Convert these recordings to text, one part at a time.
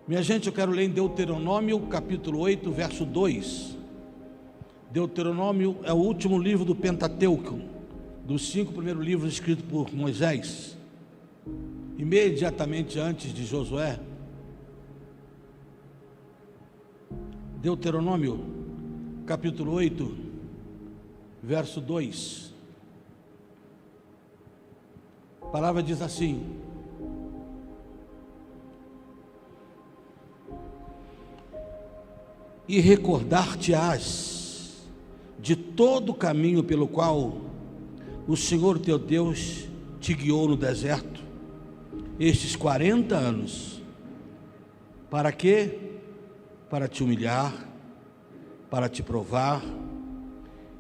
Minha gente, eu quero ler em Deuteronômio capítulo 8, verso 2. Deuteronômio é o último livro do Pentateuco, dos 5 primeiros livros escritos por Moisés, imediatamente antes de Josué. Deuteronômio capítulo 8, verso 2. A palavra diz assim: e recordar-te-ás de todo o caminho pelo qual o Senhor teu Deus te guiou no deserto estes 40 anos. Para quê? Para te humilhar, para te provar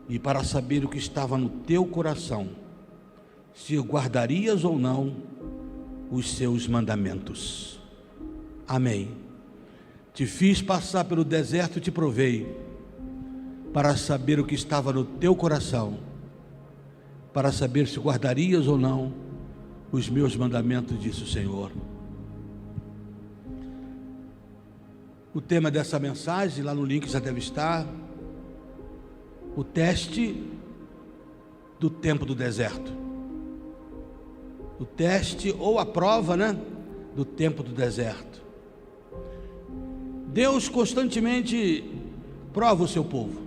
e para saber o que estava no teu coração, se guardarias ou não os seus mandamentos. Amém. Te fiz passar pelo deserto e te provei, para saber o que estava no teu coração, para saber se guardarias ou não os meus mandamentos, disse o Senhor. O tema dessa mensagem, lá no link já deve estar: o teste do tempo do deserto. O teste ou a prova, do tempo do deserto. Deus constantemente prova o seu povo,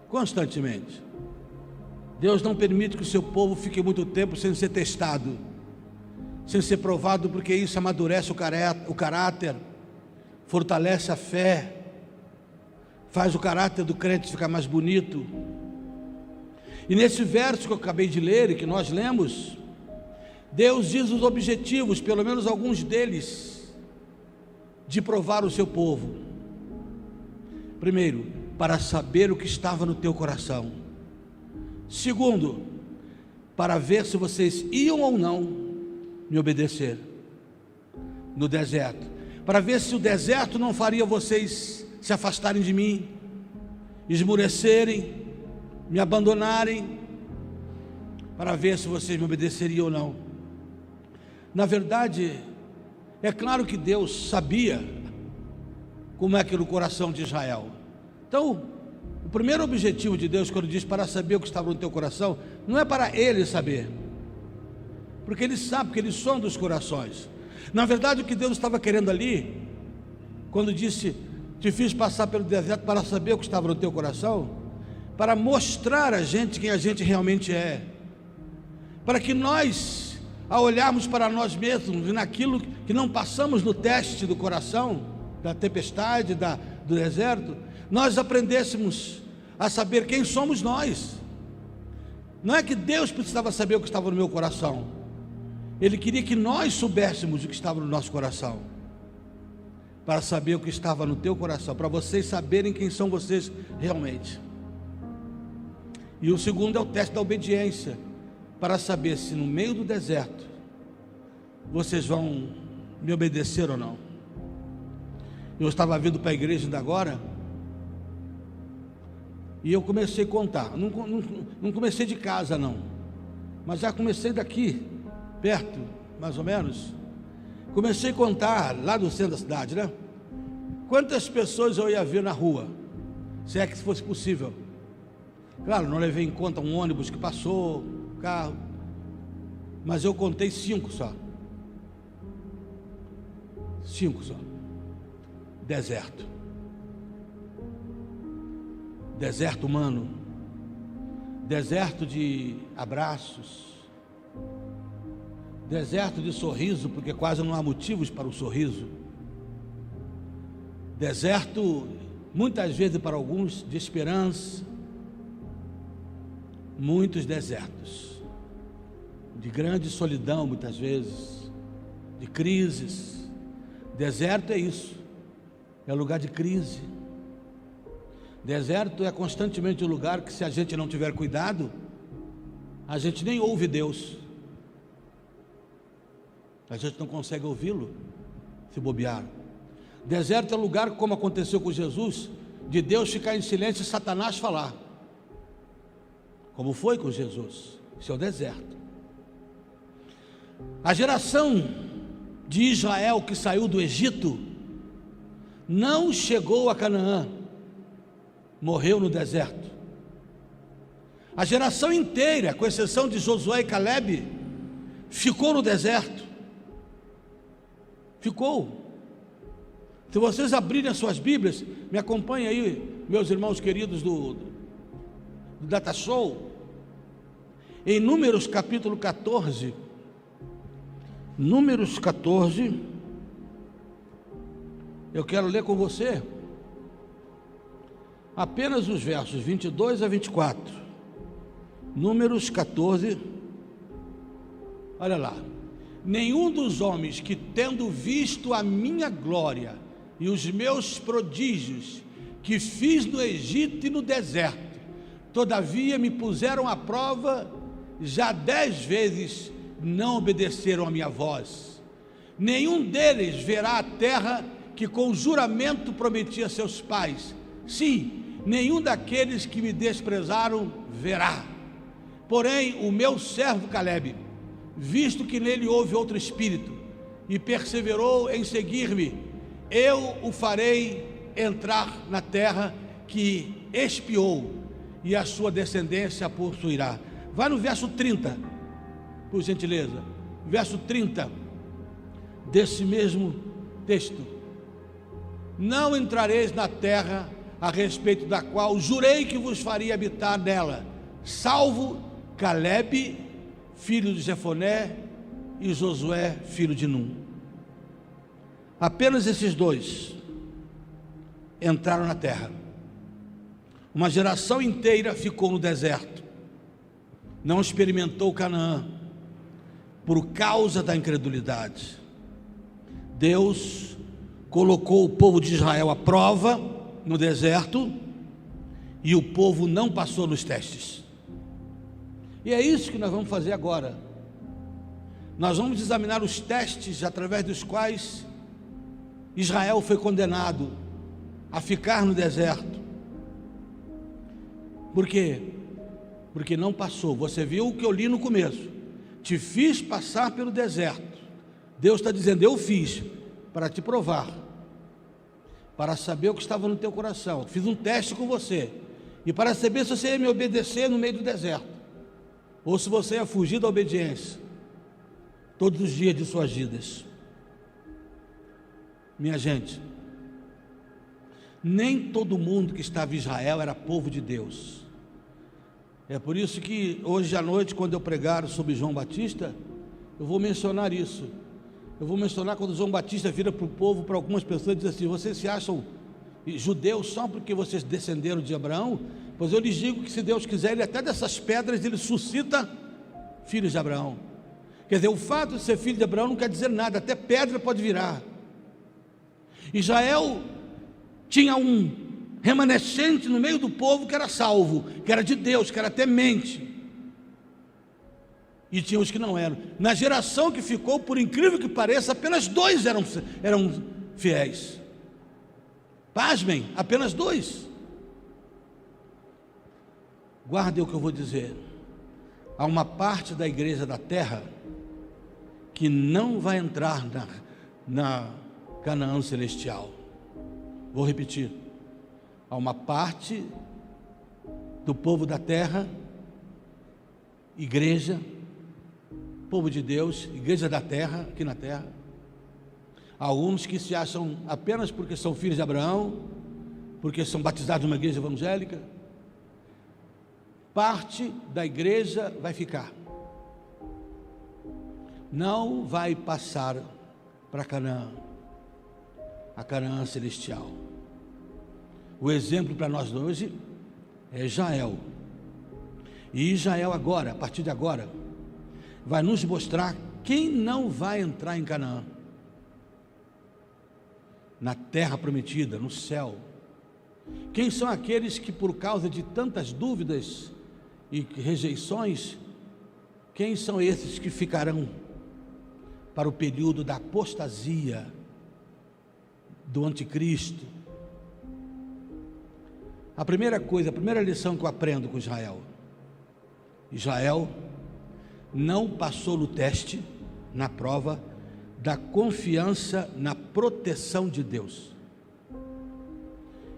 constantemente. Deus não permite que o seu povo fique muito tempo sem ser testado, sem ser provado, porque isso amadurece o caráter, fortalece a fé, faz o caráter do crente ficar mais bonito. E nesse verso que eu acabei de ler e que nós lemos, Deus diz os objetivos, pelo menos alguns deles, de provar o seu povo. Primeiro, para saber o que estava no teu coração. Segundo, para ver se vocês iam ou não me obedecer no deserto, para ver se o deserto não faria vocês se afastarem de mim, esmurecerem, me abandonarem, para ver se vocês me obedeceriam ou não. Na verdade, é claro que Deus sabia como é que era o coração de Israel. Então, o primeiro objetivo de Deus, quando diz para saber o que estava no teu coração, não é para Ele saber, porque Ele sabe, porque Ele sonda os corações. Na verdade, o que Deus estava querendo ali, quando disse: te fiz passar pelo deserto para saber o que estava no teu coração, para mostrar a gente quem a gente realmente é, para que nós, ao olharmos para nós mesmos e naquilo que não passamos no teste do coração, da tempestade, do deserto, nós aprendêssemos a saber quem somos nós. Não é que Deus precisava saber o que estava no meu coração, Ele queria que nós soubéssemos o que estava no nosso coração, para saber o que estava no teu coração, para vocês saberem quem são vocês realmente. E o segundo é o teste da obediência, para saber se no meio do deserto vocês vão me obedecer ou não. Eu estava vindo para a igreja ainda agora, e eu comecei a contar, não comecei de casa não, mas já comecei daqui, perto, mais ou menos. Comecei a contar, lá no centro da cidade, quantas pessoas eu ia ver na rua, se é que fosse possível. Claro, não levei em conta um ônibus que passou, carro, mas eu contei 5 só. 5 só. Deserto. Deserto humano. Deserto de abraços. Deserto de sorriso, porque quase não há motivos para o sorriso. Deserto, muitas vezes para alguns, de esperança. Muitos desertos, de grande solidão muitas vezes, de crises. Deserto é isso, é lugar de crise. Deserto é constantemente um lugar que, se a gente não tiver cuidado, a gente nem ouve Deus, a gente não consegue ouvi-lo se bobear. Deserto é lugar, como aconteceu com Jesus, de Deus ficar em silêncio e Satanás falar, como foi com Jesus. Isso é o deserto. A geração de Israel que saiu do Egito não chegou a Canaã, morreu no deserto. A geração inteira, com exceção de Josué e Calebe, ficou no deserto. Ficou. Se vocês abrirem as suas Bíblias, me acompanhem aí, meus irmãos queridos do Data Show, em Números capítulo 14, Números 14, eu quero ler com você apenas os versos 22 a 24, Números 14, olha lá: nenhum dos homens que, tendo visto a minha glória e os meus prodígios que fiz no Egito e no deserto, todavia me puseram à prova, já 10 vezes não obedeceram a minha voz. Nenhum deles verá a terra que com juramento prometi a seus pais. Sim, nenhum daqueles que me desprezaram verá. Porém, o meu servo Calebe, visto que nele houve outro espírito, e perseverou em seguir-me, eu o farei entrar na terra que espiou, e a sua descendência a possuirá. Vai no verso 30, por gentileza. Verso 30 desse mesmo texto: não entrareis na terra a respeito da qual jurei que vos faria habitar nela, salvo Calebe, filho de Jefoné, e Josué, filho de Num. Apenas esses dois entraram na terra. Uma geração inteira ficou no deserto, não experimentou Canaã, por causa da incredulidade. Deus colocou o povo de Israel à prova no deserto, e o povo não passou nos testes. E é isso que nós vamos fazer agora. Nós vamos examinar os testes através dos quais Israel foi condenado a ficar no deserto. Por quê? Porque não passou. Você viu o que eu li no começo: te fiz passar pelo deserto. Deus está dizendo: eu fiz para te provar, para saber o que estava no teu coração. Fiz um teste com você, e para saber se você ia me obedecer no meio do deserto, ou se você ia fugir da obediência todos os dias de suas vidas. Minha gente, nem todo mundo que estava em Israel era povo de Deus. É por isso que hoje à noite, quando eu pregar sobre João Batista, eu vou mencionar isso. Eu vou mencionar quando João Batista vira para o povo, para algumas pessoas, e diz assim: vocês se acham judeus só porque vocês descenderam de Abraão? Pois eu lhes digo que, se Deus quiser, ele até dessas pedras ele suscita filhos de Abraão. Quer dizer, o fato de ser filho de Abraão não quer dizer nada, até pedra pode virar. Israel tinha um remanescente no meio do povo que era salvo, que era de Deus, que era temente, e tinha os que não eram. Na geração que ficou, por incrível que pareça, apenas 2 eram fiéis. Pasmem, apenas 2. Guardem o que eu vou dizer: há uma parte da igreja da terra que não vai entrar na Canaã celestial. Vou repetir: há uma parte do povo da terra, igreja, povo de Deus, igreja da terra, aqui na terra. Há alguns que se acham apenas porque são filhos de Abraão, porque são batizados numa igreja evangélica. Parte da igreja vai ficar, não vai passar para Canaã, a Canaã celestial. O exemplo para nós hoje é Israel. E Israel agora, a partir de agora, vai nos mostrar quem não vai entrar em Canaã, na terra prometida, no céu. Quem são aqueles que, por causa de tantas dúvidas e rejeições, quem são esses que ficarão para o período da apostasia, do anticristo? A primeira coisa, a primeira lição que eu aprendo com Israel: Israel não passou no teste, na prova da confiança na proteção de Deus.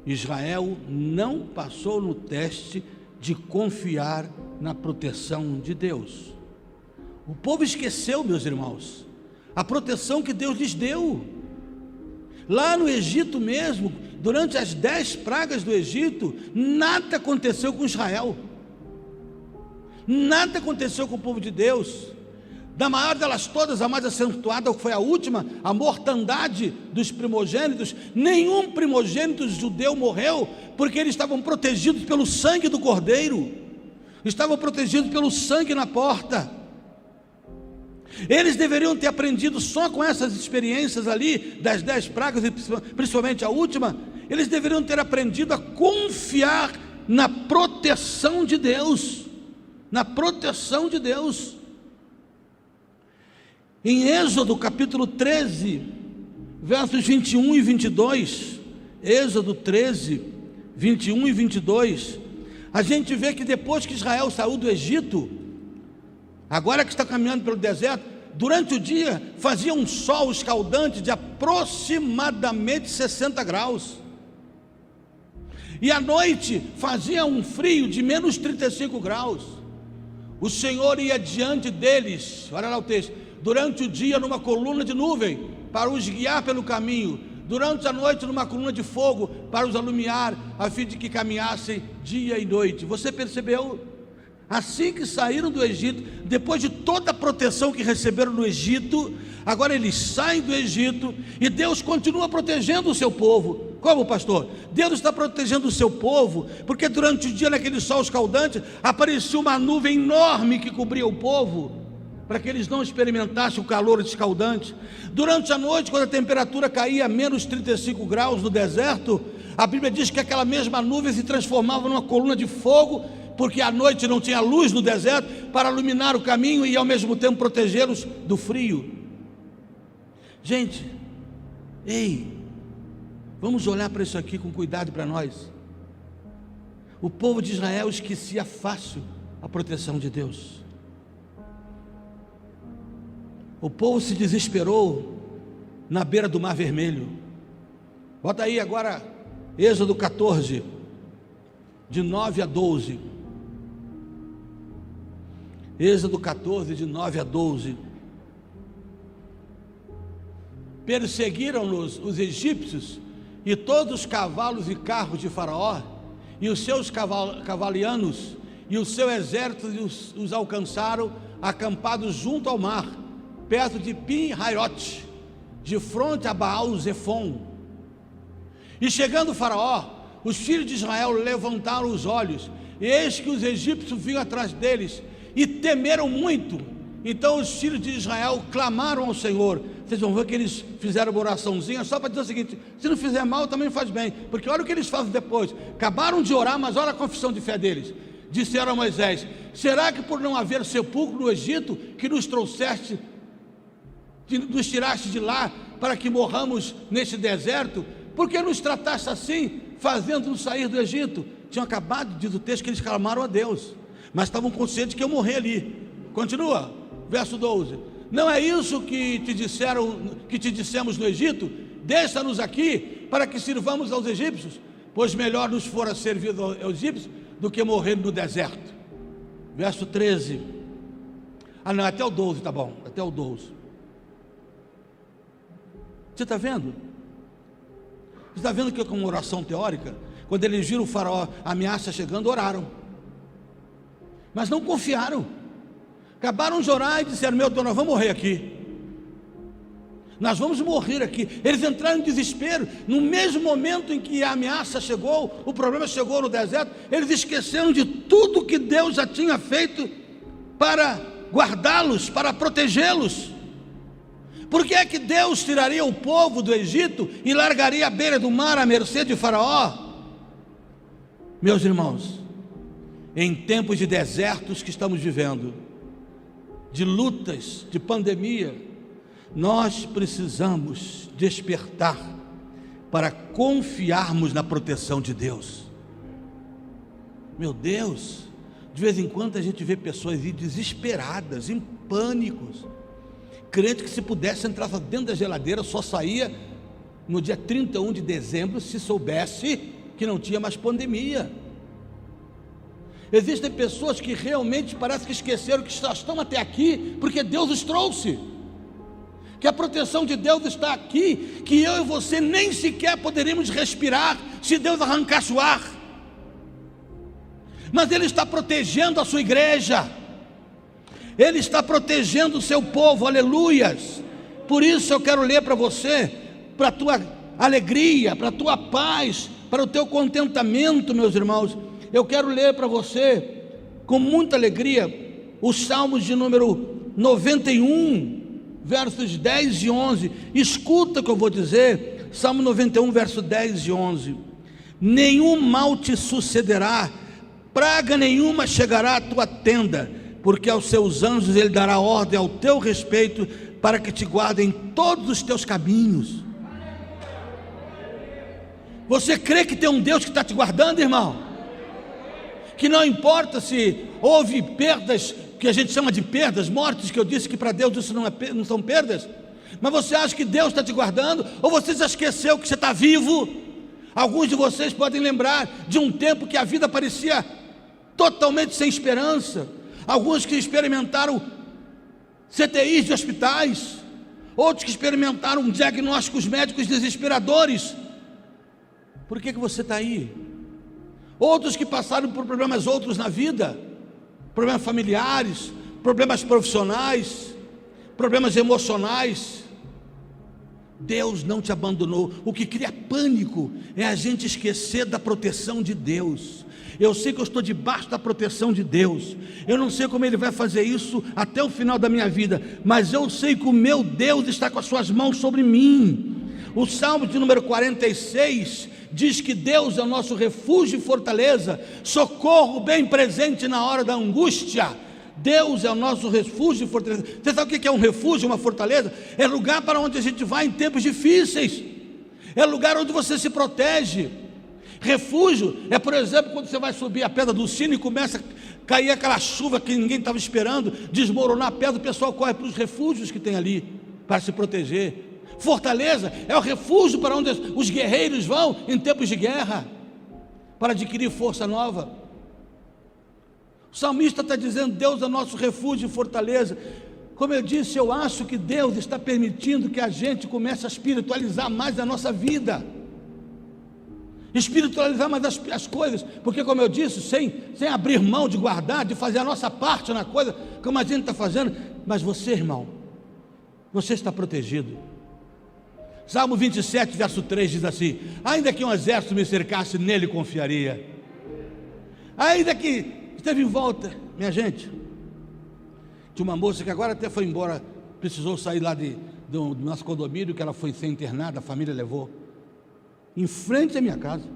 Israel não passou no teste de confiar na proteção de Deus. O povo esqueceu, meus irmãos, a proteção que Deus lhes deu. Lá no Egito mesmo, durante as 10 pragas do Egito, nada aconteceu com Israel. Nada aconteceu com o povo de Deus. Da maior delas todas, a mais acentuada, que foi a última, a mortandade dos primogênitos, nenhum primogênito judeu morreu, porque eles estavam protegidos pelo sangue do Cordeiro, estavam protegidos pelo sangue na porta. Eles deveriam ter aprendido só com essas experiências ali, das 10 pragas, e principalmente a última, eles deveriam ter aprendido a confiar na proteção de Deus, na proteção de Deus. Em Êxodo capítulo 13, versos 21 e 22, Êxodo 13, 21 e 22, a gente vê que depois que Israel saiu do Egito, agora que está caminhando pelo deserto, durante o dia fazia um sol escaldante de aproximadamente 60 graus, e à noite fazia um frio de menos 35 graus, o Senhor ia diante deles, olha lá o texto, durante o dia numa coluna de nuvem, para os guiar pelo caminho, durante a noite numa coluna de fogo, para os alumiar, a fim de que caminhassem dia e noite. Você percebeu? Assim que saíram do Egito, depois de toda a proteção que receberam no Egito, agora eles saem do Egito, e Deus continua protegendo o seu povo. Como, pastor? Deus está protegendo o seu povo, porque durante o dia, naquele sol escaldante, apareceu uma nuvem enorme que cobria o povo, para que eles não experimentassem o calor escaldante. Durante a noite, quando a temperatura caía a menos 35 graus no deserto, a Bíblia diz que aquela mesma nuvem se transformava numa coluna de fogo, porque à noite não tinha luz no deserto, para iluminar o caminho e ao mesmo tempo protegê-los do frio. Gente, ei, vamos olhar para isso aqui com cuidado para nós. O povo de Israel esquecia fácil a proteção de Deus. O povo se desesperou na beira do Mar Vermelho. Bota aí agora Êxodo 14, de 9 a 12. Êxodo 14, de 9 a 12. Perseguiram-nos os egípcios e todos os cavalos e carros de Faraó, e os seus cavalianos e o seu exército os alcançaram, acampados junto ao mar, perto de Pin-Hairot, de fronte a Baal-Zefon. E chegando o Faraó, os filhos de Israel levantaram os olhos, e eis que os egípcios vinham atrás deles, e temeram muito. Então os filhos de Israel clamaram ao Senhor. Vocês vão ver que eles fizeram uma oraçãozinha só para dizer o seguinte: se não fizer mal também faz bem, porque olha o que eles fazem depois. Acabaram de orar, mas olha a confissão de fé deles. Disseram a Moisés: será que por não haver sepulcro no Egito, que nos trouxeste, que nos tiraste de lá, para que morramos neste deserto? Por que nos trataste assim, fazendo-nos sair do Egito? Tinham acabado, diz o texto, que eles clamaram a Deus, mas estavam conscientes que eu morri ali. Continua, verso 12: não é isso que te disseram, que te dissemos no Egito? Deixa-nos aqui para que sirvamos aos egípcios, pois melhor nos fora servir aos egípcios do que morrer no deserto. Verso 13. Não, até o 12, tá bom, até o 12. Você está vendo? Você está vendo que é uma oração teórica? Quando eles viram o Faraó, a ameaça chegando, oraram, mas não confiaram. Acabaram de orar e disseram: meu Deus, nós vamos morrer aqui, nós vamos morrer aqui. Eles entraram em desespero. No mesmo momento em que a ameaça chegou, o problema chegou no deserto, eles esqueceram de tudo que Deus já tinha feito para guardá-los, para protegê-los. Por que é que Deus tiraria o povo do Egito e largaria à beira do mar à mercê de Faraó? Meus irmãos, em tempos de desertos que estamos vivendo, de lutas, de pandemia, nós precisamos despertar para confiarmos na proteção de Deus. Meu Deus, de vez em quando a gente vê pessoas desesperadas, em pânicos, crente que se pudesse entrar dentro da geladeira, só saía no dia 31 de dezembro se soubesse que não tinha mais pandemia. Existem pessoas que realmente parece que esqueceram que só estão até aqui porque Deus os trouxe, que a proteção de Deus está aqui, que eu e você nem sequer poderíamos respirar se Deus arrancasse o ar, mas Ele está protegendo a sua igreja, Ele está protegendo o seu povo, aleluias. Por isso eu quero ler para você, para a tua alegria, para a tua paz, para o teu contentamento, meus irmãos. Eu quero ler para você, com muita alegria, os Salmos de número 91, versos 10 e 11. Escuta o que eu vou dizer. Salmo 91, verso 10 e 11. Nenhum mal te sucederá, praga nenhuma chegará à tua tenda, porque aos seus anjos Ele dará ordem ao teu respeito, para que te guardem todos os teus caminhos. Você crê que tem um Deus que está te guardando, irmão? Que não importa se houve perdas, que a gente chama de perdas, mortes, que eu disse que para Deus isso não são perdas, mas você acha que Deus está te guardando, ou você já esqueceu que você está vivo? Alguns de vocês podem lembrar de um tempo que a vida parecia totalmente sem esperança, alguns que experimentaram CTIs de hospitais, outros que experimentaram diagnósticos médicos desesperadores. Por que você está aí? Outros que passaram por problemas outros na vida, problemas familiares, problemas profissionais, problemas emocionais. Deus não te abandonou. O que cria pânico é a gente esquecer da proteção de Deus. Eu sei que eu estou debaixo da proteção de Deus, eu não sei como Ele vai fazer isso até o final da minha vida, mas eu sei que o meu Deus está com as suas mãos sobre mim. O Salmo de número 46 diz que Deus é o nosso refúgio e fortaleza, socorro bem presente na hora da angústia. Deus é o nosso refúgio e fortaleza. Você sabe o que é um refúgio, uma fortaleza? É lugar para onde a gente vai em tempos difíceis, é lugar onde você se protege. Refúgio é, por exemplo, quando você vai subir a pedra do sino e começa a cair aquela chuva que ninguém estava esperando, desmoronar a pedra, o pessoal corre para os refúgios que tem ali para se proteger. Fortaleza é o refúgio para onde os guerreiros vão em tempos de guerra, para adquirir força nova. O salmista está dizendo: Deus é nosso refúgio e fortaleza. Como eu disse, eu acho que Deus está permitindo que a gente comece a espiritualizar mais a nossa vida, espiritualizar mais as coisas, porque, como eu disse, sem abrir mão de guardar, de fazer a nossa parte na coisa, como a gente está fazendo. Mas você, irmão, você está protegido. Salmo 27, verso 3 diz assim: ainda que um exército me cercasse, nele confiaria. Ainda que esteve em volta, minha gente, tinha uma moça que agora até foi embora, precisou sair lá do nosso condomínio, que ela foi ser internada, a família levou, em frente à minha casa.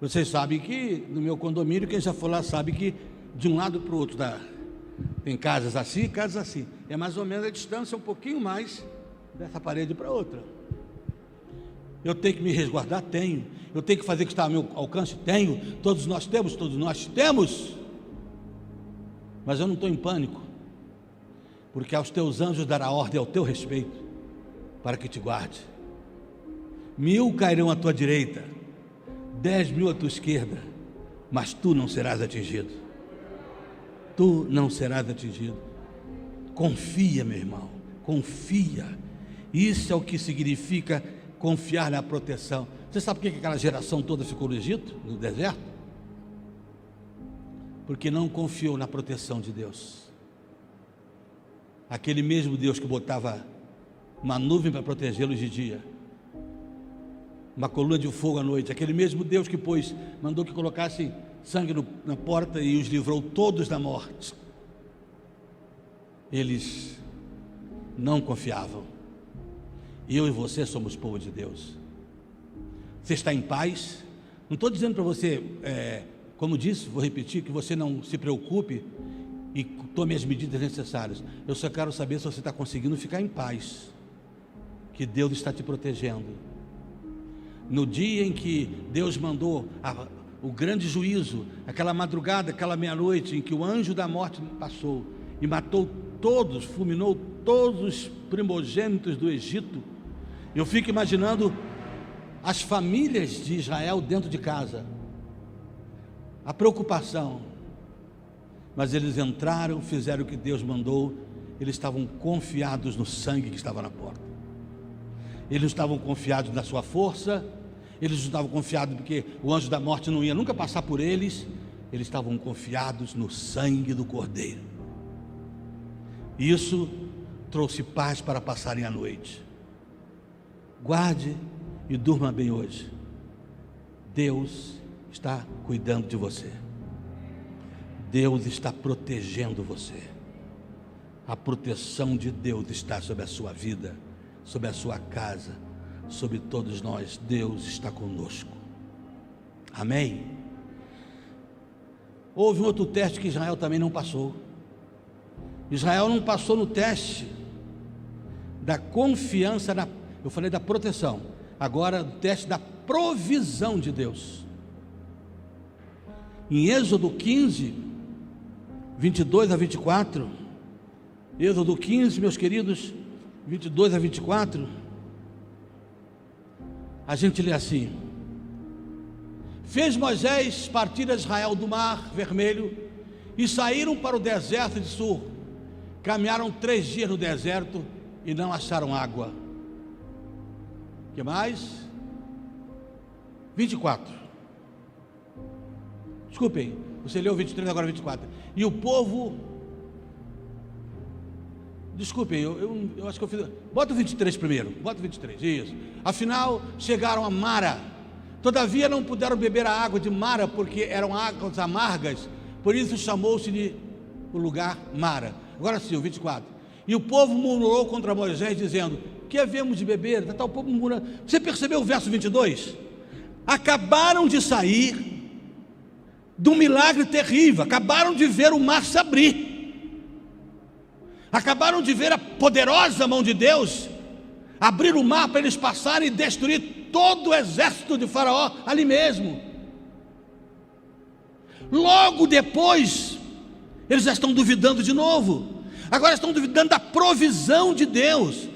Vocês sabem que no meu condomínio, quem já for lá sabe que de um lado para o outro tem casas assim e casas assim, é mais ou menos a distância, um pouquinho mais dessa parede para outra. Eu tenho que me resguardar? Tenho. Eu tenho que fazer o que está ao meu alcance? Tenho. Todos nós temos, mas eu não estou em pânico, porque aos teus anjos dará ordem ao teu respeito, para que te guarde. 1000 cairão à tua direita, 10.000 à tua esquerda, mas tu não serás atingido. Tu não serás atingido. Confia, meu irmão, confia. Isso é o que significa confiar na proteção. Você sabe por que aquela geração toda ficou no Egito, no deserto? Porque não confiou na proteção de Deus. Aquele mesmo Deus que botava uma nuvem para protegê-los de dia, uma coluna de fogo à noite, aquele mesmo Deus que mandou que colocasse sangue na porta e os livrou todos da morte. Eles não confiavam. Eu e você somos povo de Deus. Você está em paz? Não estou dizendo para você, como disse, vou repetir, que você não se preocupe e tome as medidas necessárias. Eu só quero saber se você está conseguindo ficar em paz, que Deus está te protegendo. No dia em que Deus mandou o grande juízo, aquela madrugada, aquela meia-noite, em que o anjo da morte passou e matou todos, fulminou todos os primogênitos do Egito, Eu fico imaginando as famílias de Israel dentro de casa, a preocupação, mas eles entraram, fizeram o que Deus mandou. Eles estavam confiados no sangue que estava na porta, eles não estavam confiados na sua força, eles não estavam confiados porque o anjo da morte não ia nunca passar por eles. Eles estavam confiados no sangue do Cordeiro. Isso trouxe paz para passarem a noite. Guarde e durma bem hoje. Deus está cuidando de você. Deus está protegendo você. A proteção de Deus está sobre a sua vida, sobre a sua casa, sobre todos nós. Deus está conosco. Amém? Houve um outro teste que Israel também não passou. Israel não passou no teste da confiança eu falei da proteção, agora o teste da provisão de Deus. Em Êxodo 15, 22 a 24, Êxodo 15, meus queridos, 22 a 24, a gente lê assim: fez Moisés partir Israel do mar Vermelho e saíram para o deserto de Sur. Caminharam 3 dias no deserto e não acharam água. Que mais? 24. Desculpem, você leu 23, agora 24. E o povo... Desculpem, eu acho que eu fiz... Bota o 23 primeiro, bota o 23, isso. Afinal, chegaram a Mara. Todavia não puderam beber a água de Mara, porque eram águas amargas. Por isso chamou-se de o lugar Mara. Agora sim, o 24. E o povo murmurou contra Moisés, dizendo: que havemos de beber? O povo murmura. Você percebeu o verso 22? Acabaram de sair de um milagre terrível, acabaram de ver o mar se abrir, acabaram de ver a poderosa mão de Deus abrir o mar para eles passarem e destruir todo o exército de Faraó ali mesmo. Logo depois, eles já estão duvidando de novo. Agora estão duvidando da provisão de Deus.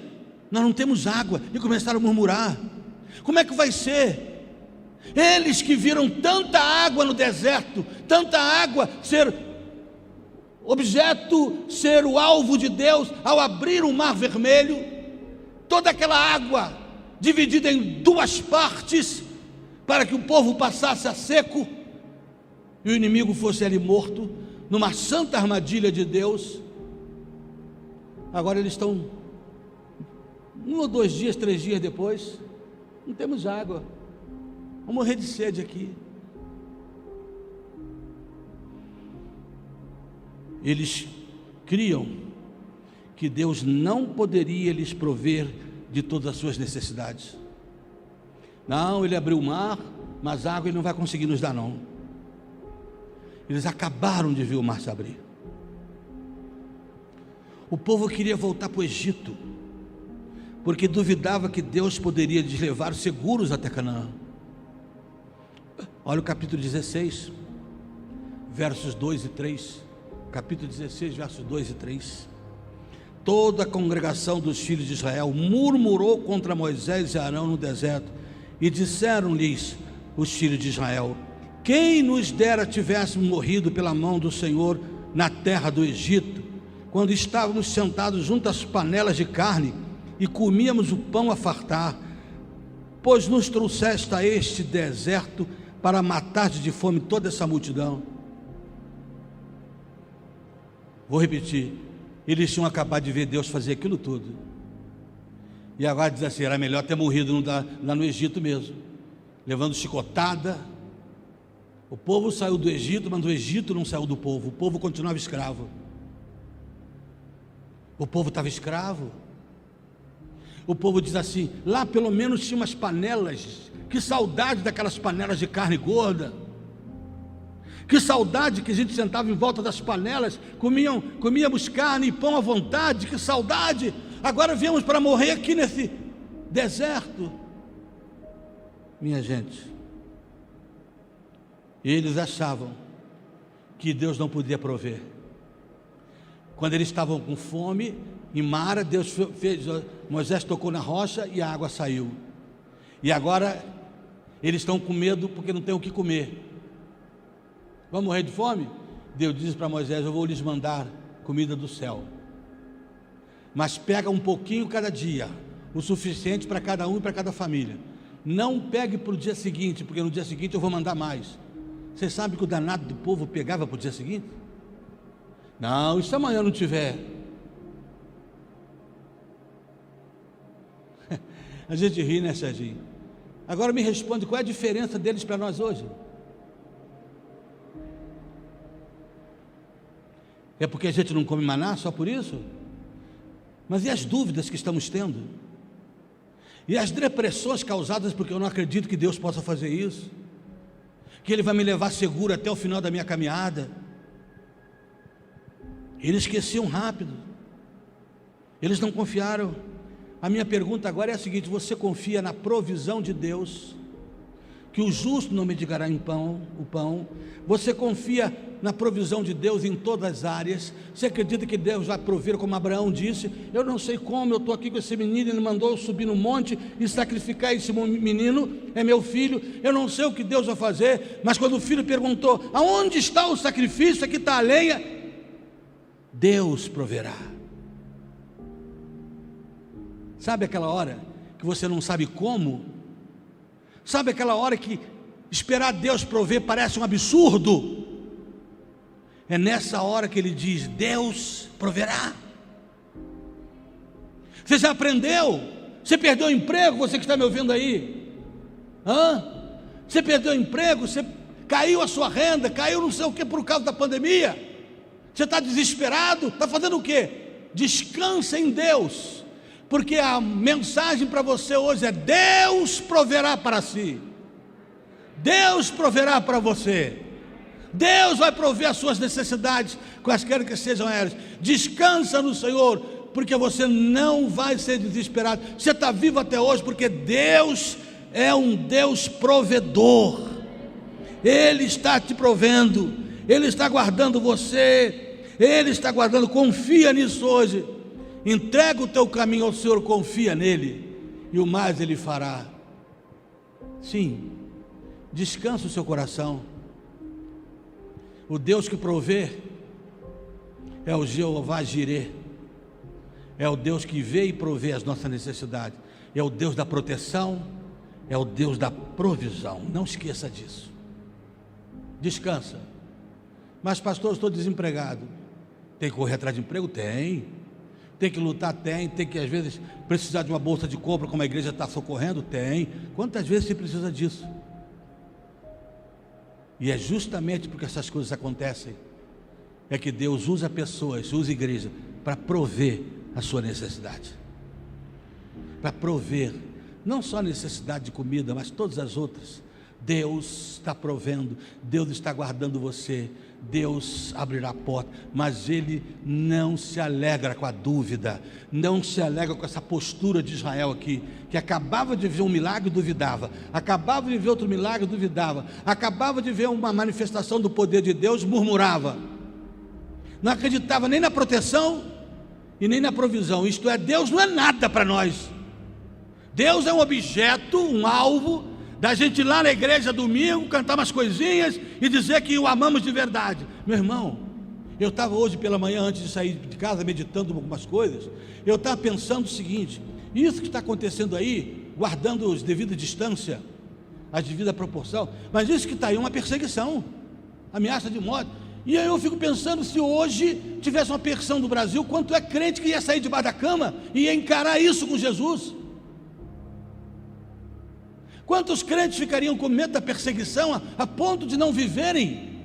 Nós não temos água. E começaram a murmurar: como é que vai ser? Eles que viram tanta água no deserto, tanta água ser objeto, ser o alvo de Deus, ao abrir o mar vermelho, toda aquela água dividida em 2 partes, para que o povo passasse a seco e o inimigo fosse ali morto, numa santa armadilha de Deus. Agora eles estão 1 ou 2 dias, 3 dias depois, não temos água, vamos morrer de sede aqui. Eles criam que Deus não poderia lhes prover de todas as suas necessidades. Não, ele abriu o mar, mas água ele não vai conseguir nos dar não. Eles acabaram de ver o mar se abrir. O povo queria voltar para o Egito, porque duvidava que Deus poderia lhes levar seguros até Canaã. Olha o capítulo 16, versos 2 e 3. Capítulo 16, versos 2 e 3. Toda a congregação dos filhos de Israel murmurou contra Moisés e Arão no deserto, e disseram-lhes os filhos de Israel: quem nos dera tivéssemos morrido pela mão do Senhor na terra do Egito, quando estávamos sentados junto às panelas de carne e comíamos o pão a fartar, pois nos trouxeste a este deserto para matar de fome toda essa multidão. Vou repetir: eles tinham acabado de ver Deus fazer aquilo tudo, e agora diz assim: era melhor ter morrido lá no Egito mesmo, levando chicotada. O povo saiu do Egito, mas do Egito não saiu do povo, o povo continuava escravo. O povo estava escravo. O povo diz assim: lá pelo menos tinha umas panelas, que saudade daquelas panelas de carne gorda, que saudade que a gente sentava em volta das panelas, comíamos carne e pão à vontade, que saudade. Agora viemos para morrer aqui nesse deserto. Minha gente, eles achavam que Deus não podia prover. Quando eles estavam com fome, Em Mara, Deus fez, Moisés tocou na rocha e a água saiu. E agora eles estão com medo porque não tem o que comer. Vão morrer de fome? Deus disse para Moisés: eu vou lhes mandar comida do céu, mas pega um pouquinho cada dia, o suficiente para cada um e para cada família. Não pegue para o dia seguinte, porque no dia seguinte eu vou mandar mais. Você sabe que o danado do povo pegava para o dia seguinte? Não, e se amanhã não tiver? A gente ri, né, Serginho? Agora me responde, qual é a diferença deles para nós hoje? É porque a gente não come maná só por isso? Mas e as dúvidas que estamos tendo? E as depressões causadas porque eu não acredito que Deus possa fazer isso? Que Ele vai me levar seguro até o final da minha caminhada? Eles esqueciam rápido. Eles não confiaram. A minha pergunta agora é a seguinte: você confia na provisão de Deus, que o justo não medigará em o pão? Você confia na provisão de Deus em todas as áreas? Você acredita que Deus vai prover, como Abraão disse: eu não sei como, eu estou aqui com esse menino, Ele mandou eu subir no monte e sacrificar esse menino, é meu filho, eu não sei o que Deus vai fazer, mas quando o filho perguntou: aonde está o sacrifício, aqui está a lenha, Deus proverá. Sabe aquela hora que você não sabe como? Sabe aquela hora que esperar Deus prover parece um absurdo? É nessa hora que Ele diz: Deus proverá. Você já aprendeu? Você perdeu o emprego, você que está me ouvindo aí? Você perdeu o emprego, você caiu a sua renda, caiu não sei o que por causa da pandemia. Você está desesperado, está fazendo o quê? Descansa em Deus. Porque a mensagem para você hoje é: Deus proverá para si. Deus proverá para você. Deus vai prover as suas necessidades, quaisquer que sejam elas. Descansa no Senhor, porque você não vai ser desesperado. Você está vivo até hoje porque Deus é um Deus provedor. Ele está te provendo, Ele está guardando você, Ele está guardando. Confia nisso hoje. Entrega o teu caminho ao Senhor, confia nele, e o mais Ele fará. Sim, descansa o seu coração. O Deus que provê é o Jeová Jireh, é o Deus que vê e provê as nossas necessidades, é o Deus da proteção, é o Deus da provisão. Não esqueça disso. Descansa. Mas pastor, eu estou desempregado. Tem que correr atrás de emprego? Tem que lutar? Tem que às vezes precisar de uma bolsa de compra, como a igreja está socorrendo? Tem. Quantas vezes você precisa disso? E é justamente porque essas coisas acontecem, é que Deus usa pessoas, usa a igreja, para prover a sua necessidade. Para prover, não só a necessidade de comida, mas todas as outras. Deus está provendo, Deus está guardando você, Deus abrirá a porta, mas Ele não se alegra com a dúvida, não se alegra com essa postura de Israel aqui, que acabava de ver um milagre e duvidava, acabava de ver outro milagre e duvidava, acabava de ver uma manifestação do poder de Deus, murmurava, não acreditava nem na proteção e nem na provisão. Isto é, Deus não é nada para nós. Deus é um objeto, um alvo da gente ir lá na igreja domingo, cantar umas coisinhas e dizer que o amamos de verdade. Meu irmão, eu estava hoje pela manhã, antes de sair de casa, meditando algumas coisas. Eu estava pensando o seguinte: isso que está acontecendo aí, guardando as devidas distâncias, a devida proporção, mas isso que está aí é uma perseguição, ameaça de morte. E aí eu fico pensando, se hoje tivesse uma perseguição do Brasil, quanto é crente que ia sair debaixo da cama e ia encarar isso com Jesus? Quantos crentes ficariam com medo da perseguição a ponto de não viverem?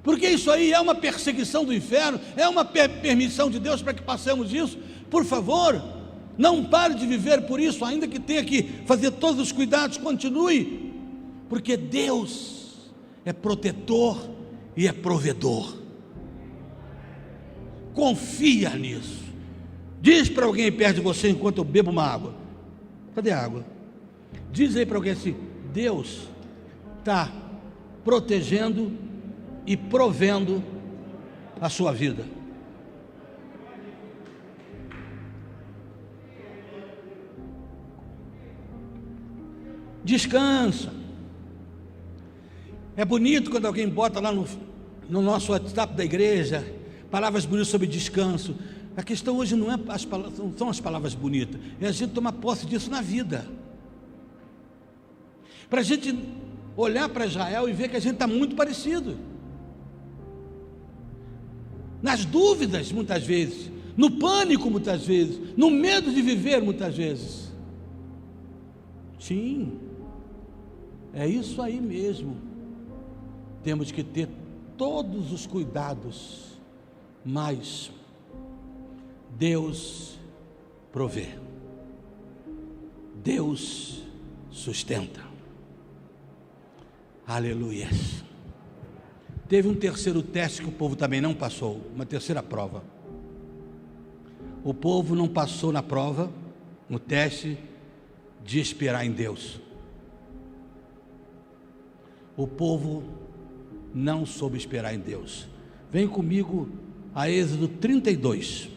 Porque isso aí é uma perseguição do inferno, é uma permissão de Deus para que passemos isso. Por favor, não pare de viver por isso, ainda que tenha que fazer todos os cuidados, continue, porque Deus é protetor e é provedor. Confia nisso. Diz para alguém perto de você enquanto eu bebo uma água: cadê a água? Diz aí para alguém assim: Deus está protegendo e provendo a sua vida. Descansa. É bonito quando alguém bota lá no nosso WhatsApp da igreja palavras bonitas sobre descanso. A questão hoje não são as palavras bonitas, é a gente tomar posse disso na vida. Para a gente olhar para Israel e ver que a gente está muito parecido. Nas dúvidas, muitas vezes, no pânico, muitas vezes, no medo de viver, muitas vezes. Sim, é isso aí mesmo. Temos que ter todos os cuidados, mas Deus provê, Deus sustenta. Aleluia. Teve um terceiro teste que o povo também não passou, uma terceira prova. O povo não passou na prova, no teste de esperar em Deus. O povo não soube esperar em Deus. Vem comigo a Êxodo 32,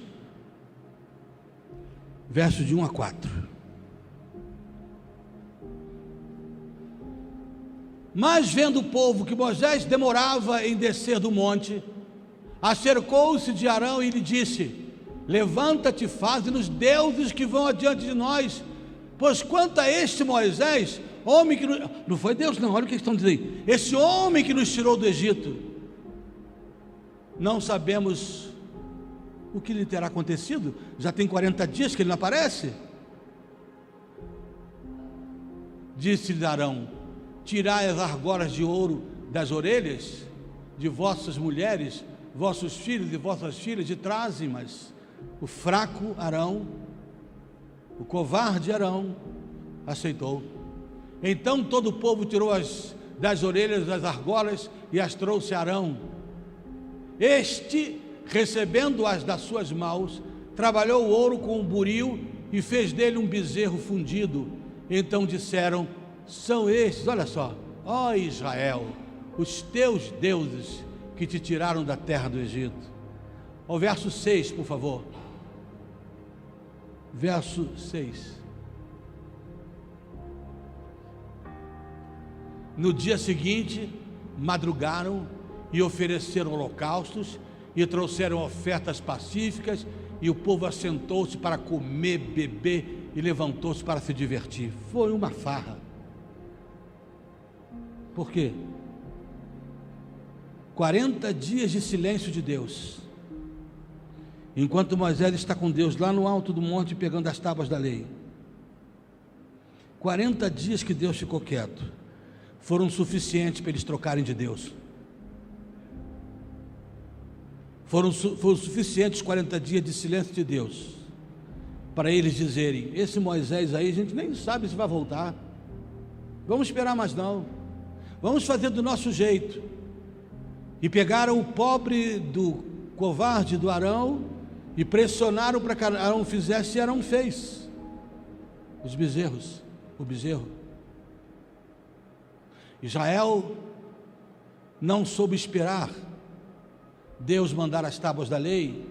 versos de 1 a 4. Mas vendo o povo que Moisés demorava em descer do monte, acercou-se de Arão e lhe disse: levanta-te, faze-nos deuses que vão adiante de nós, pois quanto a este Moisés, homem que não foi Deus não, olha o que estão dizendo, esse homem que nos tirou do Egito, não sabemos o que lhe terá acontecido. Já tem 40 dias que ele não aparece. Disse-lhe Arão: tirai as argolas de ouro das orelhas de vossas mulheres, vossos filhos e vossas filhas, e traze-mas. O fraco Arão, o covarde Arão, aceitou. Então todo o povo tirou das orelhas as argolas e as trouxe a Arão. Este, recebendo-as das suas mãos, trabalhou o ouro com um buril e fez dele um bezerro fundido. Então disseram: são estes, olha só, ó Israel, os teus deuses que te tiraram da terra do Egito. O verso 6, por favor. Verso 6. No dia seguinte, madrugaram e ofereceram holocaustos e trouxeram ofertas pacíficas, e o povo assentou-se para comer, beber e levantou-se para se divertir. Foi uma farra. Por quê? 40 dias de silêncio de Deus, enquanto Moisés está com Deus lá no alto do monte pegando as tábuas da lei. 40 dias que Deus ficou quieto foram suficientes para eles trocarem de Deus. Foram suficientes 40 dias de silêncio de Deus para eles dizerem: esse Moisés aí a gente nem sabe se vai voltar, vamos esperar mais não, vamos fazer do nosso jeito. E pegaram o pobre do covarde do Arão e pressionaram para que Arão fizesse, e Arão fez os bezerros, o bezerro. Israel não soube esperar Deus mandar as tábuas da lei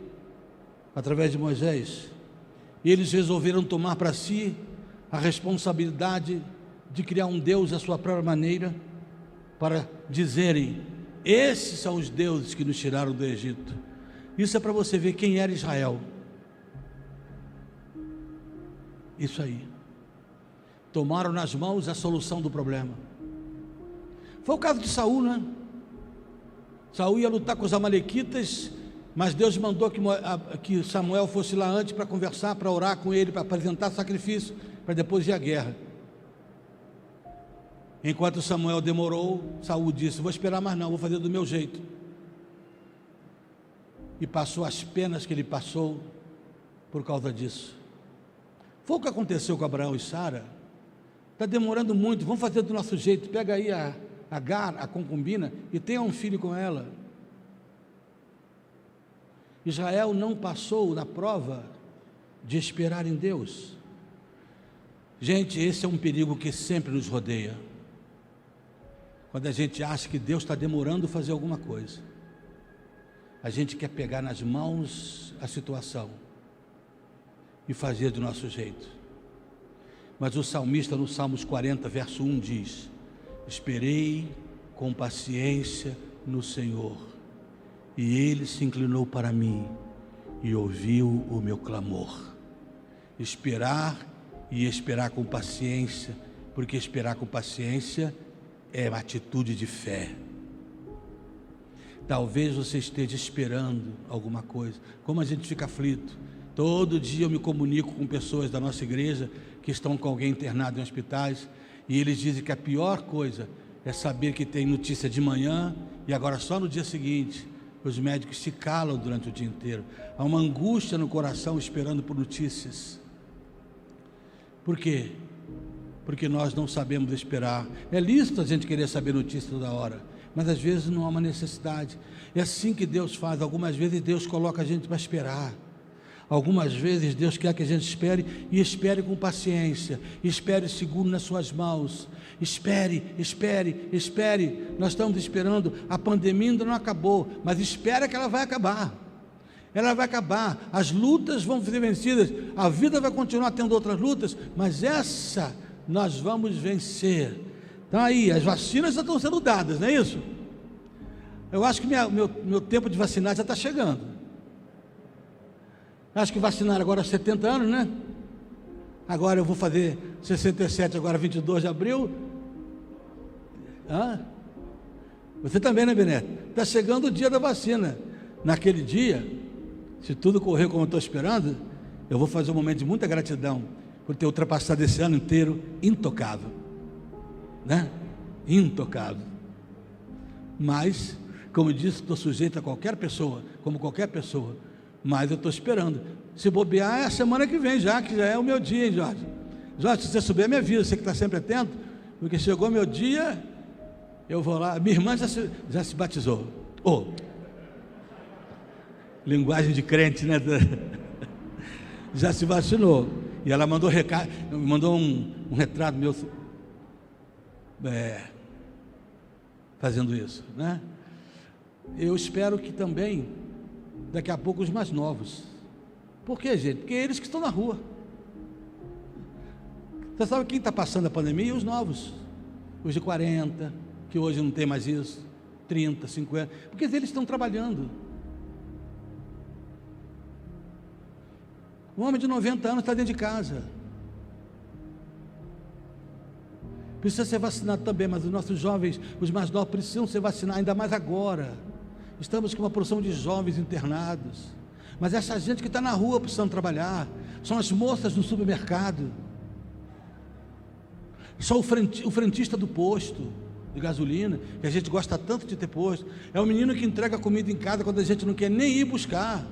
através de Moisés, e eles resolveram tomar para si a responsabilidade de criar um Deus à sua própria maneira, para dizerem: esses são os deuses que nos tiraram do Egito. Isso é para você ver quem era Israel. Isso aí. Tomaram nas mãos a solução do problema. Foi o caso de Saul, né? Saul ia lutar com os amalequitas, mas Deus mandou que Samuel fosse lá antes para conversar, para orar com ele, para apresentar sacrifício, para depois ir à guerra. Enquanto Samuel demorou, Saul disse: vou esperar mais não, vou fazer do meu jeito. E passou as penas que ele passou por causa disso. Foi o que aconteceu com Abraão e Sara. Está demorando muito, vamos fazer do nosso jeito. Pega aí a Agar, a concubina, e tenha um filho com ela. Israel não passou na prova de esperar em Deus. Gente, esse é um perigo que sempre nos rodeia. Quando a gente acha que Deus está demorando a fazer alguma coisa, a gente quer pegar nas mãos a situação e fazer do nosso jeito. Mas o salmista no Salmos 40, verso 1 diz: esperei com paciência no Senhor, e Ele se inclinou para mim e ouviu o meu clamor. Esperar e esperar com paciência, porque esperar com paciência é uma atitude de fé. Talvez você esteja esperando alguma coisa. Como a gente fica aflito. Todo dia eu me comunico com pessoas da nossa igreja que estão com alguém internado em hospitais, e eles dizem que a pior coisa é saber que tem notícia de manhã e agora só no dia seguinte. Os médicos se calam durante o dia inteiro. Há uma angústia no coração esperando por notícias. Por quê? Porque nós não sabemos esperar. É lícito a gente querer saber notícias toda hora, mas às vezes não há uma necessidade. É assim que Deus faz. Algumas vezes Deus coloca a gente para esperar. Algumas vezes Deus quer que a gente espere, e espere com paciência, espere seguro nas suas mãos. Espere, espere, espere. Nós estamos esperando, a pandemia ainda não acabou, mas espera que ela vai acabar. Ela vai acabar, as lutas vão ser vencidas, a vida vai continuar tendo outras lutas, mas essa nós vamos vencer. Então aí, as vacinas já estão sendo dadas, não é isso? Eu acho que meu tempo de vacinar já está chegando. Acho que vacinaram agora aos 70 anos, né? Agora eu vou fazer 67, agora 22 de abril. Você também, né, Beneto? Está chegando o dia da vacina. Naquele dia, se tudo correr como eu estou esperando, eu vou fazer um momento de muita gratidão por ter ultrapassado esse ano inteiro intocável, né? Intocável. Mas, como eu disse, estou sujeito a qualquer pessoa, como qualquer pessoa. Mas eu estou esperando. Se bobear, é a semana que vem já, que já é o meu dia, hein, Jorge? Jorge, se você souber, me avisa, você que está sempre atento, porque chegou meu dia, eu vou lá. Minha irmã já se batizou. Linguagem de crente, né? Já se vacinou. E ela mandou um retrato meu, fazendo isso, né? Eu espero que também, daqui a pouco, os mais novos. Por quê, gente? Porque eles que estão na rua. Você sabe quem está passando a pandemia? Os novos, os de 40, que hoje não tem mais isso, 30, 50, porque eles estão trabalhando. Um homem de 90 anos está dentro de casa. Precisa ser vacinado também, mas os nossos jovens, os mais novos, precisam ser vacinados, ainda mais agora. Estamos com uma porção de jovens internados, mas essa gente que está na rua precisando trabalhar, são as moças no supermercado, só o frentista do posto de gasolina, que a gente gosta tanto de ter posto, é o menino que entrega comida em casa quando a gente não quer nem ir buscar,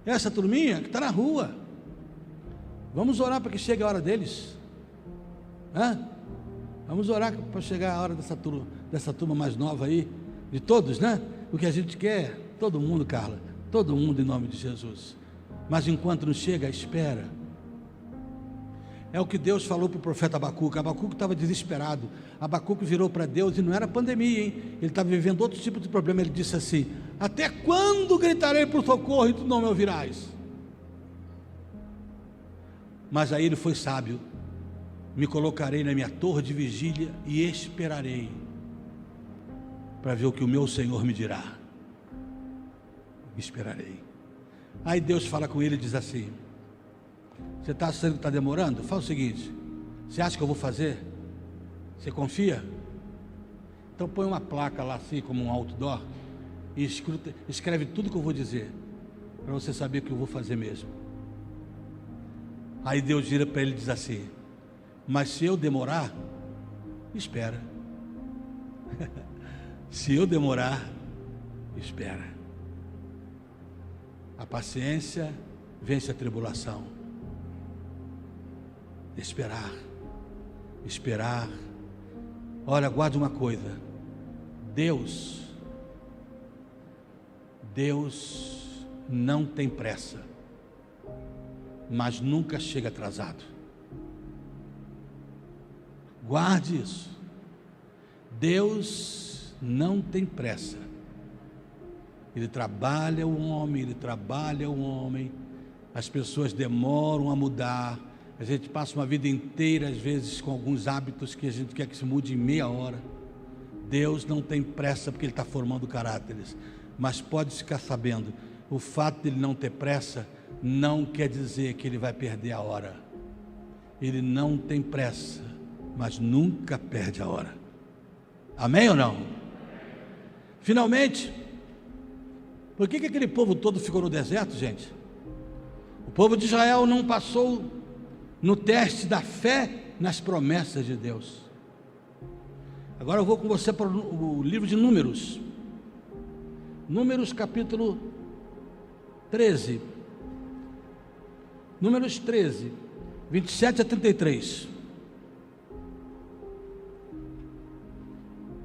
essa turminha que está na rua. Vamos orar para que chegue a hora deles, vamos orar para chegar a hora dessa turma mais nova aí, de todos, né? O que a gente quer, todo mundo, Carla, todo mundo, em nome de Jesus. Mas enquanto não chega, espera. É o que Deus falou para o profeta Abacuque. Abacuque estava desesperado. Abacuque virou para Deus, e não era pandemia, hein? Ele estava vivendo outro tipo de problema. Ele disse assim: até quando gritarei por socorro e tu não me ouvirás? Mas aí ele foi sábio: me colocarei na minha torre de vigília e esperarei para ver o que o meu Senhor me dirá. Esperarei. Aí Deus fala com ele e diz assim: você está achando que está demorando? Fala o seguinte: você acha que eu vou fazer? Você confia? Então põe uma placa lá assim, como um outdoor, e escreve tudo que eu vou dizer, para você saber que eu vou fazer mesmo. Aí Deus vira para ele e diz assim: mas se eu demorar, espera. Se eu demorar, espera. A paciência vence a tribulação. Esperar, esperar. Olha, guarde uma coisa: Deus não tem pressa, mas nunca chega atrasado. Guarde isso. Deus não tem pressa. Ele trabalha o homem, As pessoas demoram a mudar. A gente passa uma vida inteira, às vezes, com alguns hábitos que a gente quer que se mude em meia hora. Deus não tem pressa porque Ele está formando caráteres. Mas pode ficar sabendo, o fato de Ele não ter pressa não quer dizer que Ele vai perder a hora. Ele não tem pressa, mas nunca perde a hora. Amém ou não? Finalmente, por que aquele povo todo ficou no deserto, gente? O povo de Israel não passou no teste da fé nas promessas de Deus. Agora eu vou com você para o livro de Números. Números capítulo 13. Números 13, 27 a 33.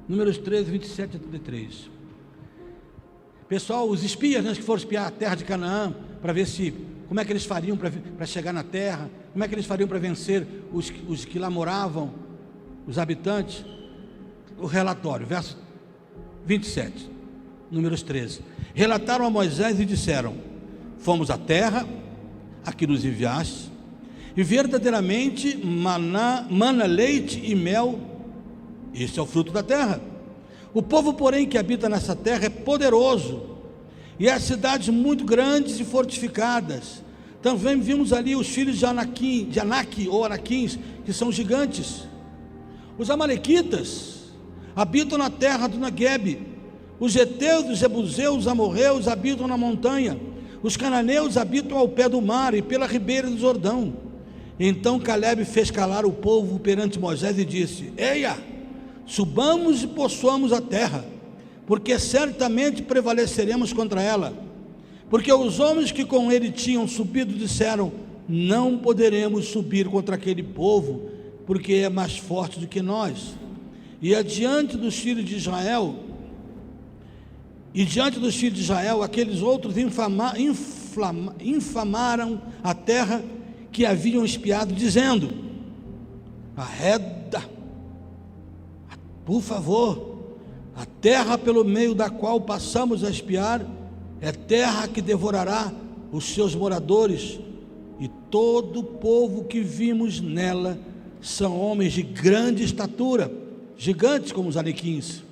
Números 13, 27 a 33. Pessoal, os espias, né, que foram espiar a terra de Canaã, para ver como é que eles fariam para chegar na terra, como é que eles fariam para vencer os que lá moravam, os habitantes. O relatório, verso 27, Números 13. Relataram a Moisés e disseram: fomos à terra a que nos enviaste, e verdadeiramente mana, leite e mel, este é o fruto da terra. O povo, porém, que habita nessa terra é poderoso, e as cidades muito grandes e fortificadas. Também vimos ali os filhos de Anak ou Anaquins, que são gigantes. Os amalequitas habitam na terra do Neguebe. Os heteus, os jebuseus, os amorreus habitam na montanha. Os cananeus habitam ao pé do mar e pela ribeira do Jordão. Então Calebe fez calar o povo perante Moisés e disse: eia, subamos e possuamos a terra, porque certamente prevaleceremos contra ela. Porque os homens que com ele tinham subido disseram: não poderemos subir contra aquele povo, porque é mais forte do que nós. E diante dos filhos de Israel, aqueles outros infamaram a terra que haviam espiado, dizendo: arreda, por favor, a terra pelo meio da qual passamos a espiar é terra que devorará os seus moradores, e todo o povo que vimos nela são homens de grande estatura, gigantes como os alequins.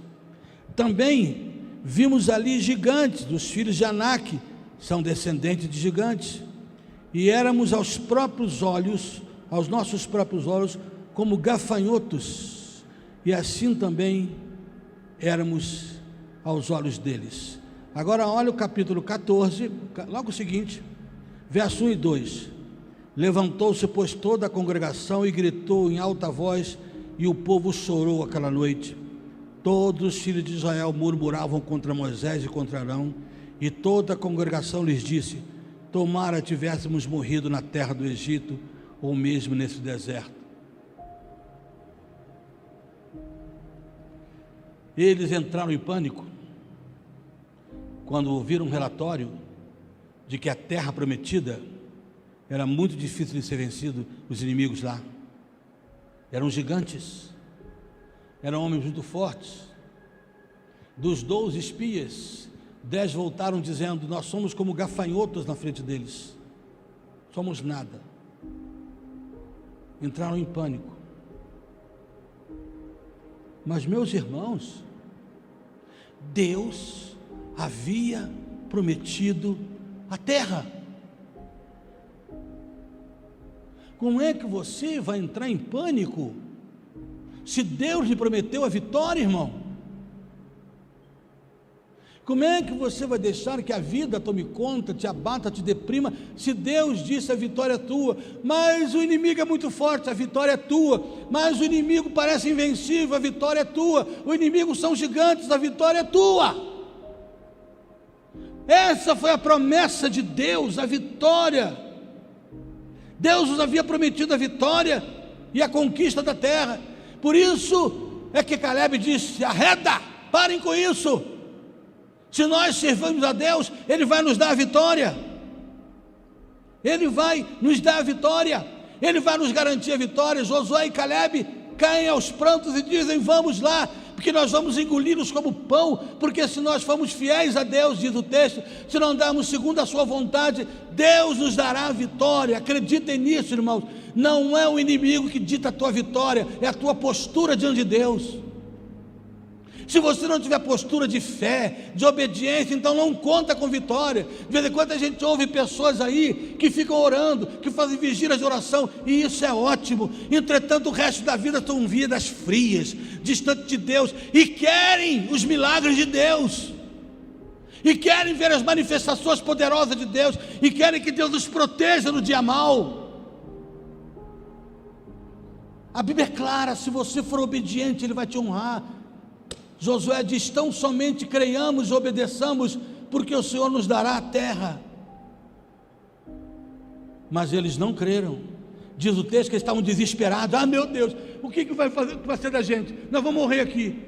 Também vimos ali gigantes, dos filhos de Anak, são descendentes de gigantes, e éramos aos nossos próprios olhos, como gafanhotos, e assim também éramos aos olhos deles. Agora olha o capítulo 14, logo o seguinte, verso 1 e 2. Levantou-se, pois, toda a congregação e gritou em alta voz, e o povo chorou aquela noite. Todos os filhos de Israel murmuravam contra Moisés e contra Arão, e toda a congregação lhes disse: tomara tivéssemos morrido na terra do Egito, ou mesmo nesse deserto. Eles entraram em pânico quando ouviram um relatório de que a terra prometida era muito difícil de ser vencido. Os inimigos lá eram gigantes, eram homens muito fortes. Dos 12 espias, 10 voltaram dizendo: nós somos como gafanhotos na frente deles, somos nada. Entraram em pânico. Mas, meus irmãos, Deus havia prometido a terra. Como é que você vai entrar em pânico se Deus lhe prometeu a vitória, irmão? Como é que você vai deixar que a vida tome conta, te abata, te deprima, se Deus disse: a vitória é tua? Mas o inimigo é muito forte, a vitória é tua. Mas o inimigo parece invencível, a vitória é tua. O inimigo são gigantes, a vitória é tua. Essa foi a promessa de Deus, a vitória. Deus nos havia prometido a vitória e a conquista da terra. Por isso é que Calebe disse: arreda, parem com isso. Se nós servimos a Deus, Ele vai nos dar a vitória. Ele vai nos dar a vitória. Ele vai nos garantir a vitória. Josué e Calebe caem aos prantos e dizem: vamos lá, porque nós vamos engoli-los como pão, porque se nós formos fiéis a Deus, diz o texto, se não andarmos segundo a sua vontade, Deus nos dará a vitória. Acreditem nisso, irmãos. Não é o inimigo que dita a tua vitória, é a tua postura diante de Deus. Se você não tiver postura de fé, de obediência, então não conta com vitória. De vez em quando a gente ouve pessoas aí que ficam orando, que fazem vigílias de oração, e isso é ótimo. Entretanto, o resto da vida são vidas frias, distantes de Deus, e querem os milagres de Deus, e querem ver as manifestações poderosas de Deus, e querem que Deus os proteja no dia mau. A Bíblia é clara: se você for obediente, Ele vai te honrar. Josué diz: tão somente creiamos e obedeçamos, porque o Senhor nos dará a terra. Mas eles não creram. Diz o texto que eles estavam desesperados. Ah, meu Deus, o que vai ser da gente? Nós vamos morrer aqui.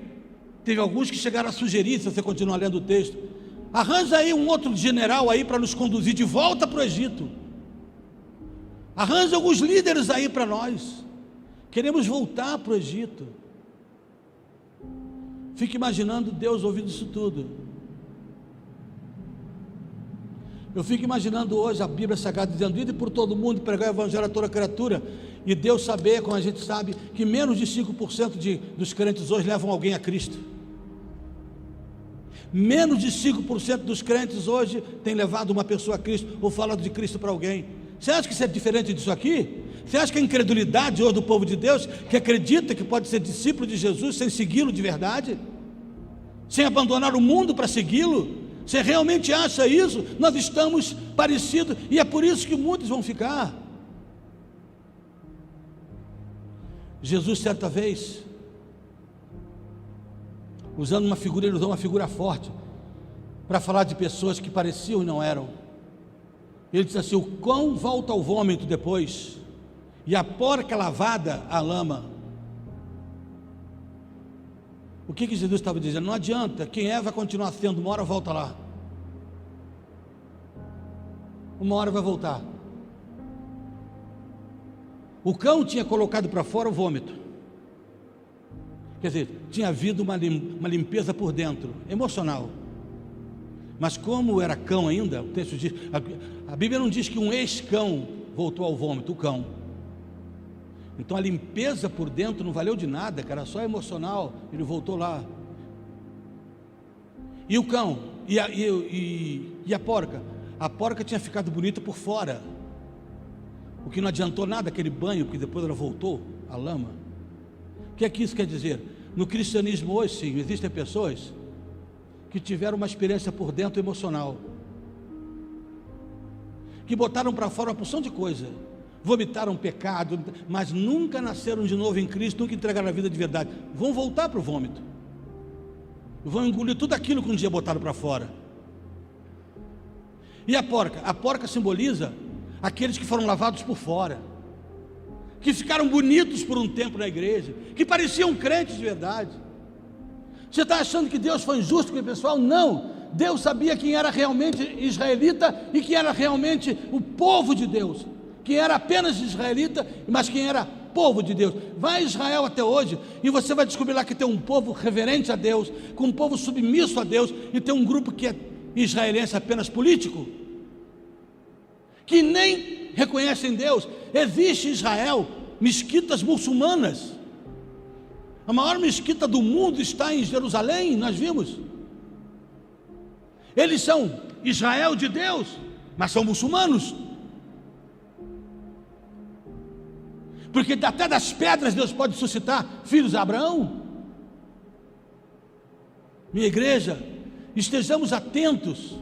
Teve alguns que chegaram a sugerir, se você continuar lendo o texto: arranja aí um outro general aí para nos conduzir de volta para o Egito. Arranja alguns líderes aí para nós. Queremos voltar para o Egito. Fique imaginando Deus ouvindo isso tudo. Eu fico imaginando hoje a Bíblia Sagrada dizendo: ide por todo mundo, pregar o evangelho a toda criatura. E Deus saber, como a gente sabe, que menos de 5% dos crentes hoje levam alguém a Cristo. Menos de 5% dos crentes hoje têm levado uma pessoa a Cristo, ou falado de Cristo para alguém. Você acha que isso é diferente disso aqui? Você acha que a incredulidade hoje do povo de Deus, que acredita que pode ser discípulo de Jesus sem segui-lo de verdade, sem abandonar o mundo para segui-lo? Você realmente acha isso? Nós estamos parecidos, e é por isso que muitos vão ficar. Jesus, certa vez, usando uma figura, ele usou uma figura forte para falar de pessoas que pareciam e não eram. Ele disse assim: o cão volta ao vômito depois, e a porca lavada à lama. O que Jesus estava dizendo? Não adianta, quem é vai continuar sendo, uma hora volta lá, uma hora vai voltar. O cão tinha colocado para fora o vômito, quer dizer, tinha havido uma limpeza por dentro, emocional. Mas como era cão ainda, o texto diz, a Bíblia não diz que um ex-cão voltou ao vômito, o cão. Então a limpeza por dentro não valeu de nada, cara, só emocional. Ele voltou lá. E o cão, e a porca? A porca tinha ficado bonita por fora, o que não adiantou nada aquele banho, porque depois ela voltou à lama. O que é que isso quer dizer? No cristianismo hoje, sim, existem pessoas que tiveram uma experiência por dentro emocional, que botaram para fora uma porção de coisa, vomitaram pecado, mas nunca nasceram de novo em Cristo, nunca entregaram a vida de verdade. Vão voltar para o vômito, vão engolir tudo aquilo que um dia botaram para fora. E a porca? A porca simboliza aqueles que foram lavados por fora, que ficaram bonitos por um tempo na igreja, que pareciam crentes de verdade. Você está achando que Deus foi injusto com o pessoal? Não, Deus sabia quem era realmente israelita e quem era realmente o povo de Deus, quem era apenas israelita, mas quem era povo de Deus. Vai a Israel até hoje e você vai descobrir lá que tem um povo reverente a Deus, com um povo submisso a Deus, e tem um grupo que é israelense apenas político, que nem reconhecem Deus. Existe em Israel mesquitas muçulmanas. A maior mesquita do mundo está em Jerusalém, nós vimos. Eles são Israel de Deus, mas são muçulmanos, porque até das pedras Deus pode suscitar filhos de Abraão. Minha igreja, estejamos atentos,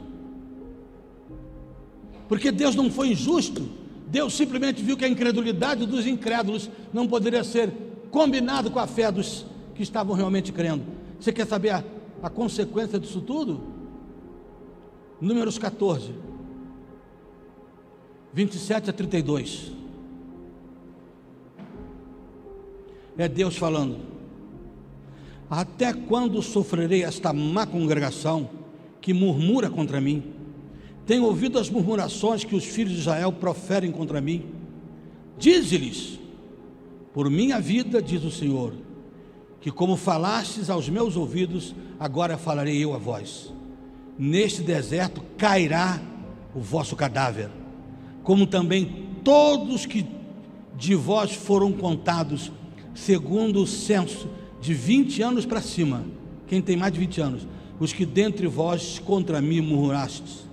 porque Deus não foi injusto. Deus simplesmente viu que a incredulidade dos incrédulos não poderia ser combinado com a fé dos que estavam realmente crendo. Você quer saber a consequência disso tudo? Números 14, 27 a 32. É Deus falando: até quando sofrerei esta má congregação que murmura contra mim? Tenho ouvido as murmurações que os filhos de Israel proferem contra mim. Dize-lhes: por minha vida, diz o Senhor, que como falastes aos meus ouvidos, agora falarei eu a vós. Neste deserto cairá o vosso cadáver, como também todos que de vós foram contados, segundo o censo, de 20 anos para cima. Quem tem mais de 20 anos? Os que dentre vós contra mim murmurastes.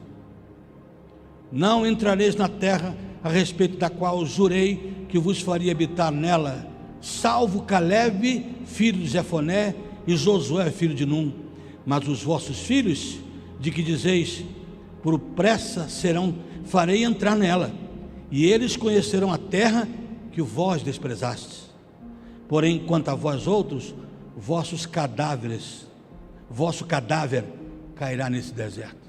Não entrareis na terra a respeito da qual jurei que vos faria habitar nela, salvo Calebe, filho de Jefoné, e Josué, filho de Num. Mas os vossos filhos, de que dizeis, por pressa farei entrar nela, e eles conhecerão a terra que vós desprezastes. Porém, quanto a vós outros, vosso cadáver cairá nesse deserto.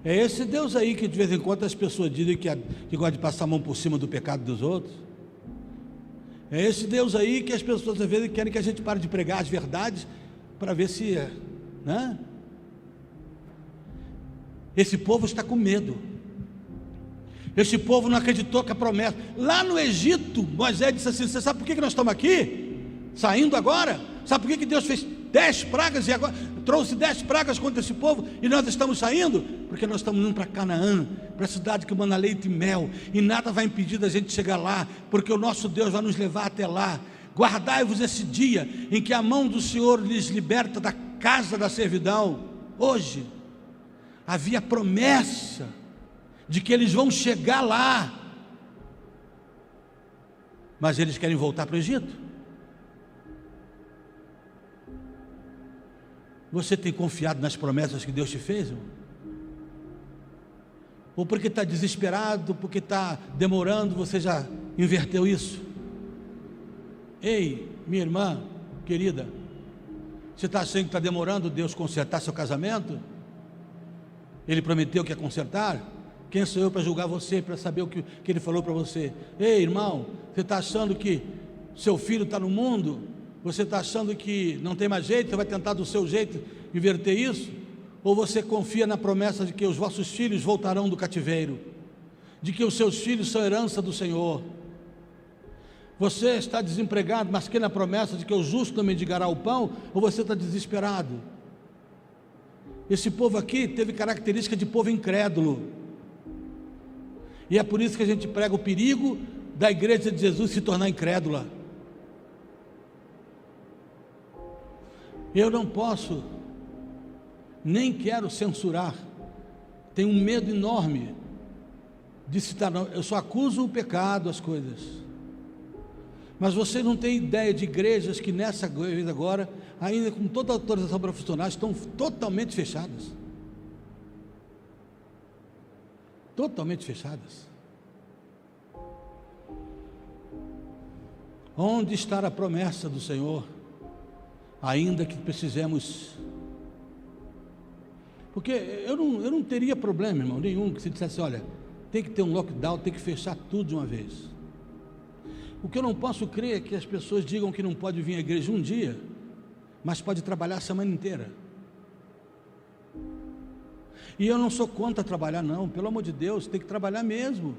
É esse Deus aí que de vez em quando as pessoas dizem que gosta de passar a mão por cima do pecado dos outros. É esse Deus aí que as pessoas às vezes querem que a gente pare de pregar as verdades para ver se, né? Esse povo está com medo. Esse povo não acreditou que a promessa. Lá no Egito, Moisés disse assim: você sabe por que nós estamos aqui? Saindo agora? Sabe por que Deus fez 10 pragas e agora trouxe 10 pragas contra esse povo e nós estamos saindo? Porque nós estamos indo para Canaã, para a cidade que manda leite e mel, e nada vai impedir da gente chegar lá, porque o nosso Deus vai nos levar até lá. Guardai-vos esse dia em que a mão do Senhor lhes liberta da casa da servidão. Hoje havia promessa de que eles vão chegar lá, mas eles querem voltar para o Egito. Você tem confiado nas promessas que Deus te fez, irmão? Ou porque está desesperado, porque está demorando, você já inverteu isso? Ei, minha irmã querida, você está achando que está demorando Deus consertar seu casamento? Ele prometeu que ia consertar? Quem sou eu para julgar você, para saber o que Ele falou para você? Ei, irmão, você está achando que seu filho está no mundo? Você está achando que não tem mais jeito, você vai tentar do seu jeito inverter isso? Ou você confia na promessa de que os vossos filhos voltarão do cativeiro, de que os seus filhos são herança do Senhor? Você está desempregado, mas crê na promessa de que o justo não mendigará o pão? Ou você está desesperado? Esse povo aqui teve característica de povo incrédulo, e é por isso que a gente prega o perigo da igreja de Jesus se tornar incrédula. Eu não posso, nem quero censurar, tenho um medo enorme de citar, não. Eu só acuso o pecado, as coisas. Mas você não tem ideia de igrejas que nessa igreja agora, ainda com toda a autorização profissional, estão totalmente fechadas. Totalmente fechadas. Onde está a promessa do Senhor? Ainda que precisemos, porque eu não teria problema, irmão, nenhum, que se dissesse: olha, tem que ter um lockdown, tem que fechar tudo de uma vez. O que eu não posso crer é que as pessoas digam que não pode vir à igreja um dia, mas pode trabalhar a semana inteira. E eu não sou contra trabalhar, não, pelo amor de Deus, tem que trabalhar mesmo.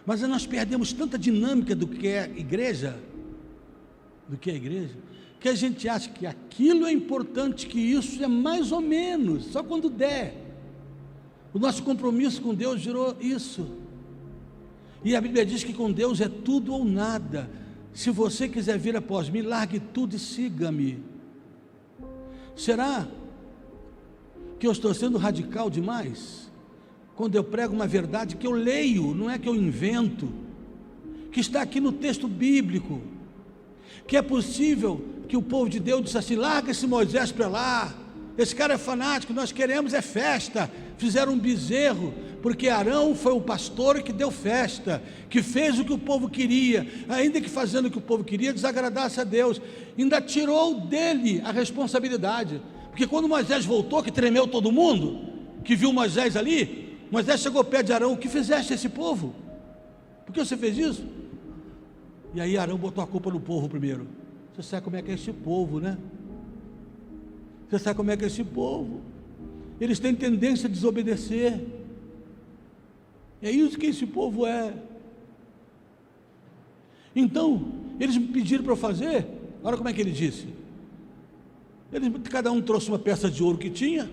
Mas nós perdemos tanta dinâmica do que é igreja, que a gente acha que aquilo é importante, que isso é mais ou menos, só quando der. O nosso compromisso com Deus virou isso. E a Bíblia diz que com Deus é tudo ou nada. Se você quiser vir após mim, largue tudo e siga-me. Será que eu estou sendo radical demais quando eu prego uma verdade que eu leio, não é que eu invento, que está aqui no texto bíblico, que é possível que o povo de Deus disse assim: larga esse Moisés para lá, esse cara é fanático, nós queremos é festa. Fizeram um bezerro, porque Arão foi o pastor que deu festa, que fez o que o povo queria, ainda que fazendo o que o povo queria desagradasse a Deus, ainda tirou dele a responsabilidade, porque quando Moisés voltou, que tremeu todo mundo, que viu Moisés ali, Moisés chegou perto de Arão: o que fizeste a esse povo? Por que você fez isso? E aí Arão botou a culpa no povo primeiro. Você sabe como é que é esse povo, né? Você sabe como é que é esse povo? Eles têm tendência a desobedecer. É isso que esse povo é. Então, Eles me pediram para eu fazer. Olha como é que ele disse. Cada um trouxe uma peça de ouro que tinha.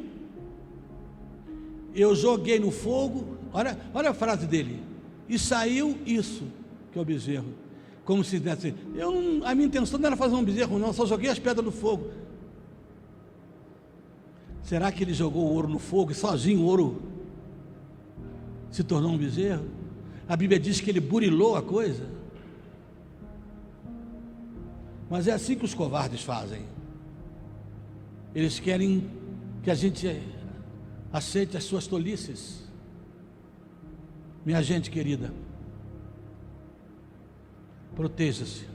Eu joguei no fogo. Olha a frase dele. E saiu isso, que é o bezerro. Como se dissesse, a minha intenção não era fazer um bezerro, não, só joguei as pedras no fogo. Será que ele jogou o ouro no fogo e sozinho o ouro se tornou um bezerro? A Bíblia diz que ele burilou a coisa. Mas é assim que os covardes fazem. Eles querem que a gente aceite as suas tolices. Minha gente querida, proteja-se,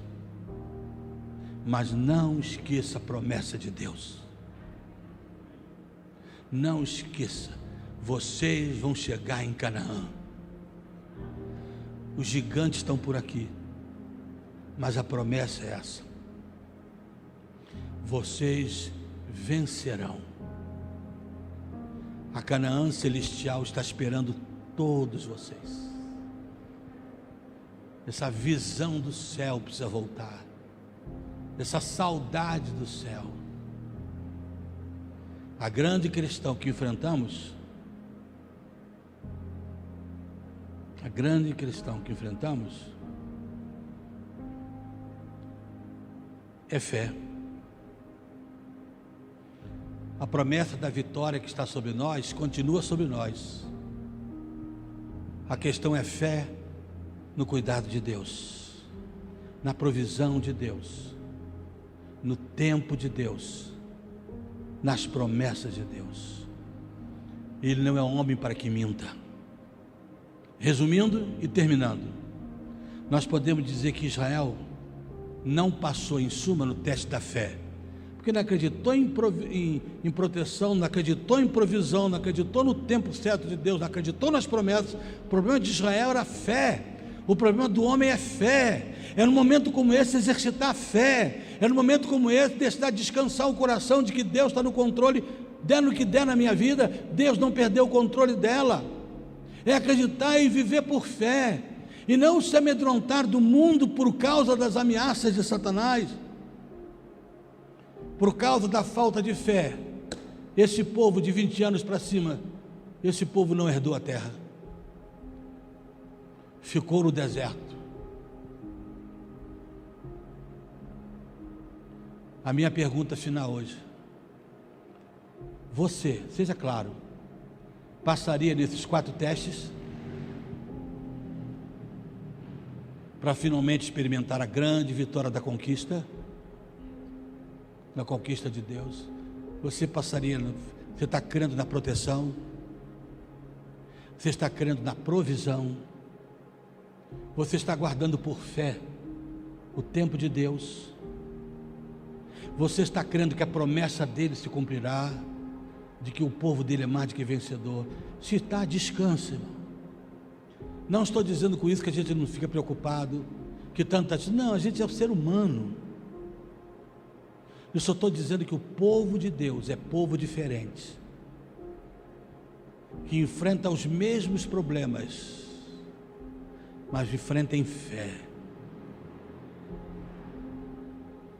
mas não esqueça a promessa de Deus. Não esqueça, vocês vão chegar em Canaã. Os gigantes estão por aqui, mas a promessa é essa: vocês vencerão. A Canaã celestial está esperando todos vocês. Essa visão do céu precisa voltar, essa saudade do céu. A grande questão que enfrentamos, é fé. A promessa da vitória que está sobre nós continua sobre nós. A questão é fé no cuidado de Deus, na provisão de Deus, no tempo de Deus, nas promessas de Deus. Ele não é homem para que minta. Resumindo e terminando, nós podemos dizer que Israel não passou em suma no teste da fé, porque não acreditou em proteção, não acreditou em provisão, não acreditou no tempo certo de Deus, não acreditou nas promessas. O problema de Israel era fé. O problema do homem é fé. É no momento como esse exercitar a fé. É no momento como esse deixar descansar o coração de que Deus está no controle. Der no que der na minha vida, Deus não perdeu o controle dela. É acreditar e viver por fé, e não se amedrontar do mundo por causa das ameaças de Satanás. Por causa da falta de fé, esse povo de 20 anos para cima, esse povo não herdou a terra, ficou no deserto. A minha pergunta final hoje: você, seja claro, passaria nesses 4 testes para finalmente experimentar a grande vitória da conquista? Na conquista de Deus, você passaria? Você está crendo na proteção? Você está crendo na provisão? Você está aguardando por fé o tempo de Deus? Você está crendo que a promessa dele se cumprirá, de que o povo dele é mais do que vencedor? Se está, descanse, irmão. Não estou dizendo com isso que a gente não fica preocupado, que tanta gente, não, a gente é um ser humano. Eu só estou dizendo que o povo de Deus é povo diferente, que enfrenta os mesmos problemas, mas enfrenta em fé.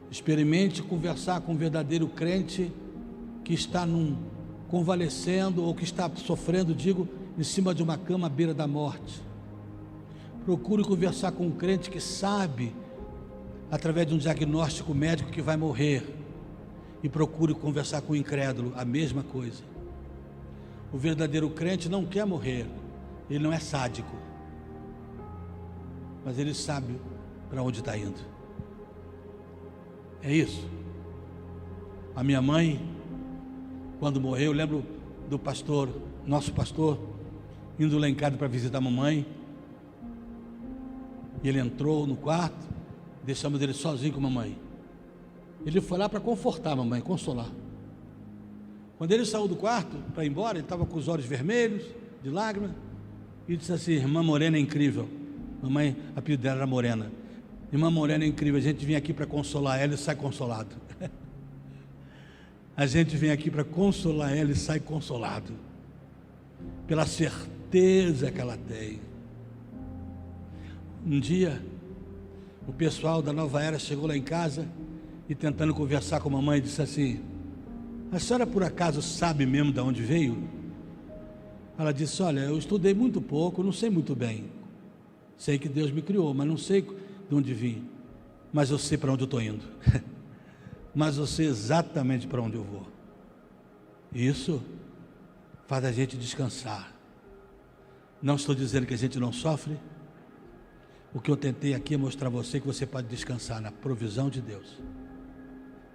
Experimente conversar com um verdadeiro crente que está convalescendo, ou que está sofrendo, em cima de uma cama à beira da morte. Procure conversar com um crente que sabe, através de um diagnóstico médico, que vai morrer. E procure conversar com o incrédulo, a mesma coisa. O verdadeiro crente não quer morrer, ele não é sádico, mas ele sabe para onde está indo. É isso. A minha mãe, quando morreu, eu lembro do pastor, nosso pastor, indo lá em casa para visitar a mamãe, e ele entrou no quarto, deixamos ele sozinho com a mamãe. Ele foi lá para confortar a mamãe, consolar. Quando ele saiu do quarto para ir embora, ele estava com os olhos vermelhos, de lágrimas, e disse assim: irmã Morena é incrível. Mamãe, a apelido dela era Morena. Irmã Morena é incrível, a gente vem aqui para consolar ela e sai consolado. A gente vem aqui para consolar ela e sai consolado, pela certeza que ela tem. Um dia, O pessoal da Nova Era chegou lá em casa e, tentando conversar com a mamãe, disse assim: a senhora por acaso sabe mesmo de onde veio? Ela disse: olha, eu estudei muito pouco, não sei muito bem. Sei que Deus me criou, mas não sei de onde vim. Mas eu sei para onde eu estou indo. Mas eu sei exatamente para onde eu vou. Isso faz a gente descansar. Não estou dizendo que a gente não sofre. O que eu tentei aqui é mostrar a você que você pode descansar na provisão de Deus,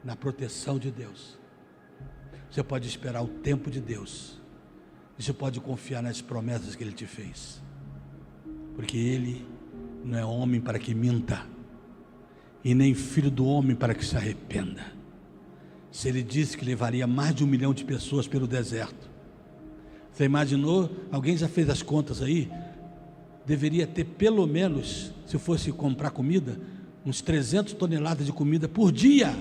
na proteção de Deus. Você pode esperar o tempo de Deus. Você pode confiar nas promessas que Ele te fez. Porque Ele não é homem para que minta, e nem filho do homem para que se arrependa. Se Ele disse que levaria mais de 1 milhão de pessoas pelo deserto, você imaginou? Alguém já fez as contas aí? Deveria ter pelo menos, se fosse comprar comida, uns 300 toneladas de comida por dia.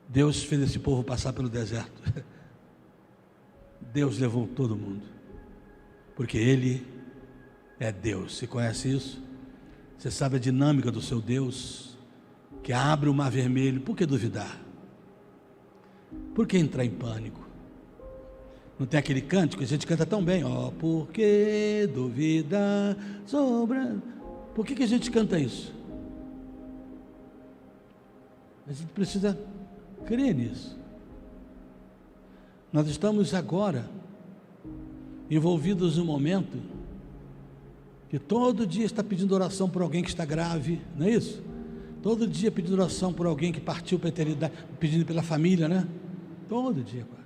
Deus fez esse povo passar pelo deserto. Deus levou todo mundo, porque Ele é Deus. Você conhece isso? Você sabe a dinâmica do seu Deus, que abre o mar vermelho. Por que duvidar? Por que entrar em pânico? Não tem aquele cântico que a gente canta tão bem, ó, por que duvidar sobra? Por que a gente canta isso? A gente precisa crer nisso. Nós estamos agora envolvidos num momento que todo dia está pedindo oração por alguém que está grave, não é isso? Todo dia pedindo oração por alguém que partiu para a eternidade, pedindo pela família, né? Todo dia quase.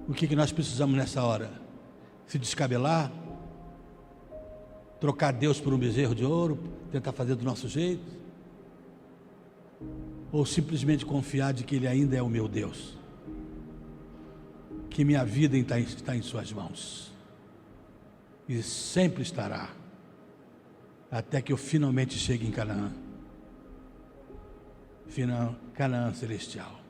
O que nós precisamos nessa hora? Se descabelar, trocar Deus por um bezerro de ouro, tentar fazer do nosso jeito, ou simplesmente confiar de que Ele ainda é o meu Deus, que minha vida está em suas mãos, e sempre estará, até que eu finalmente chegue em Canaã, Canaã celestial.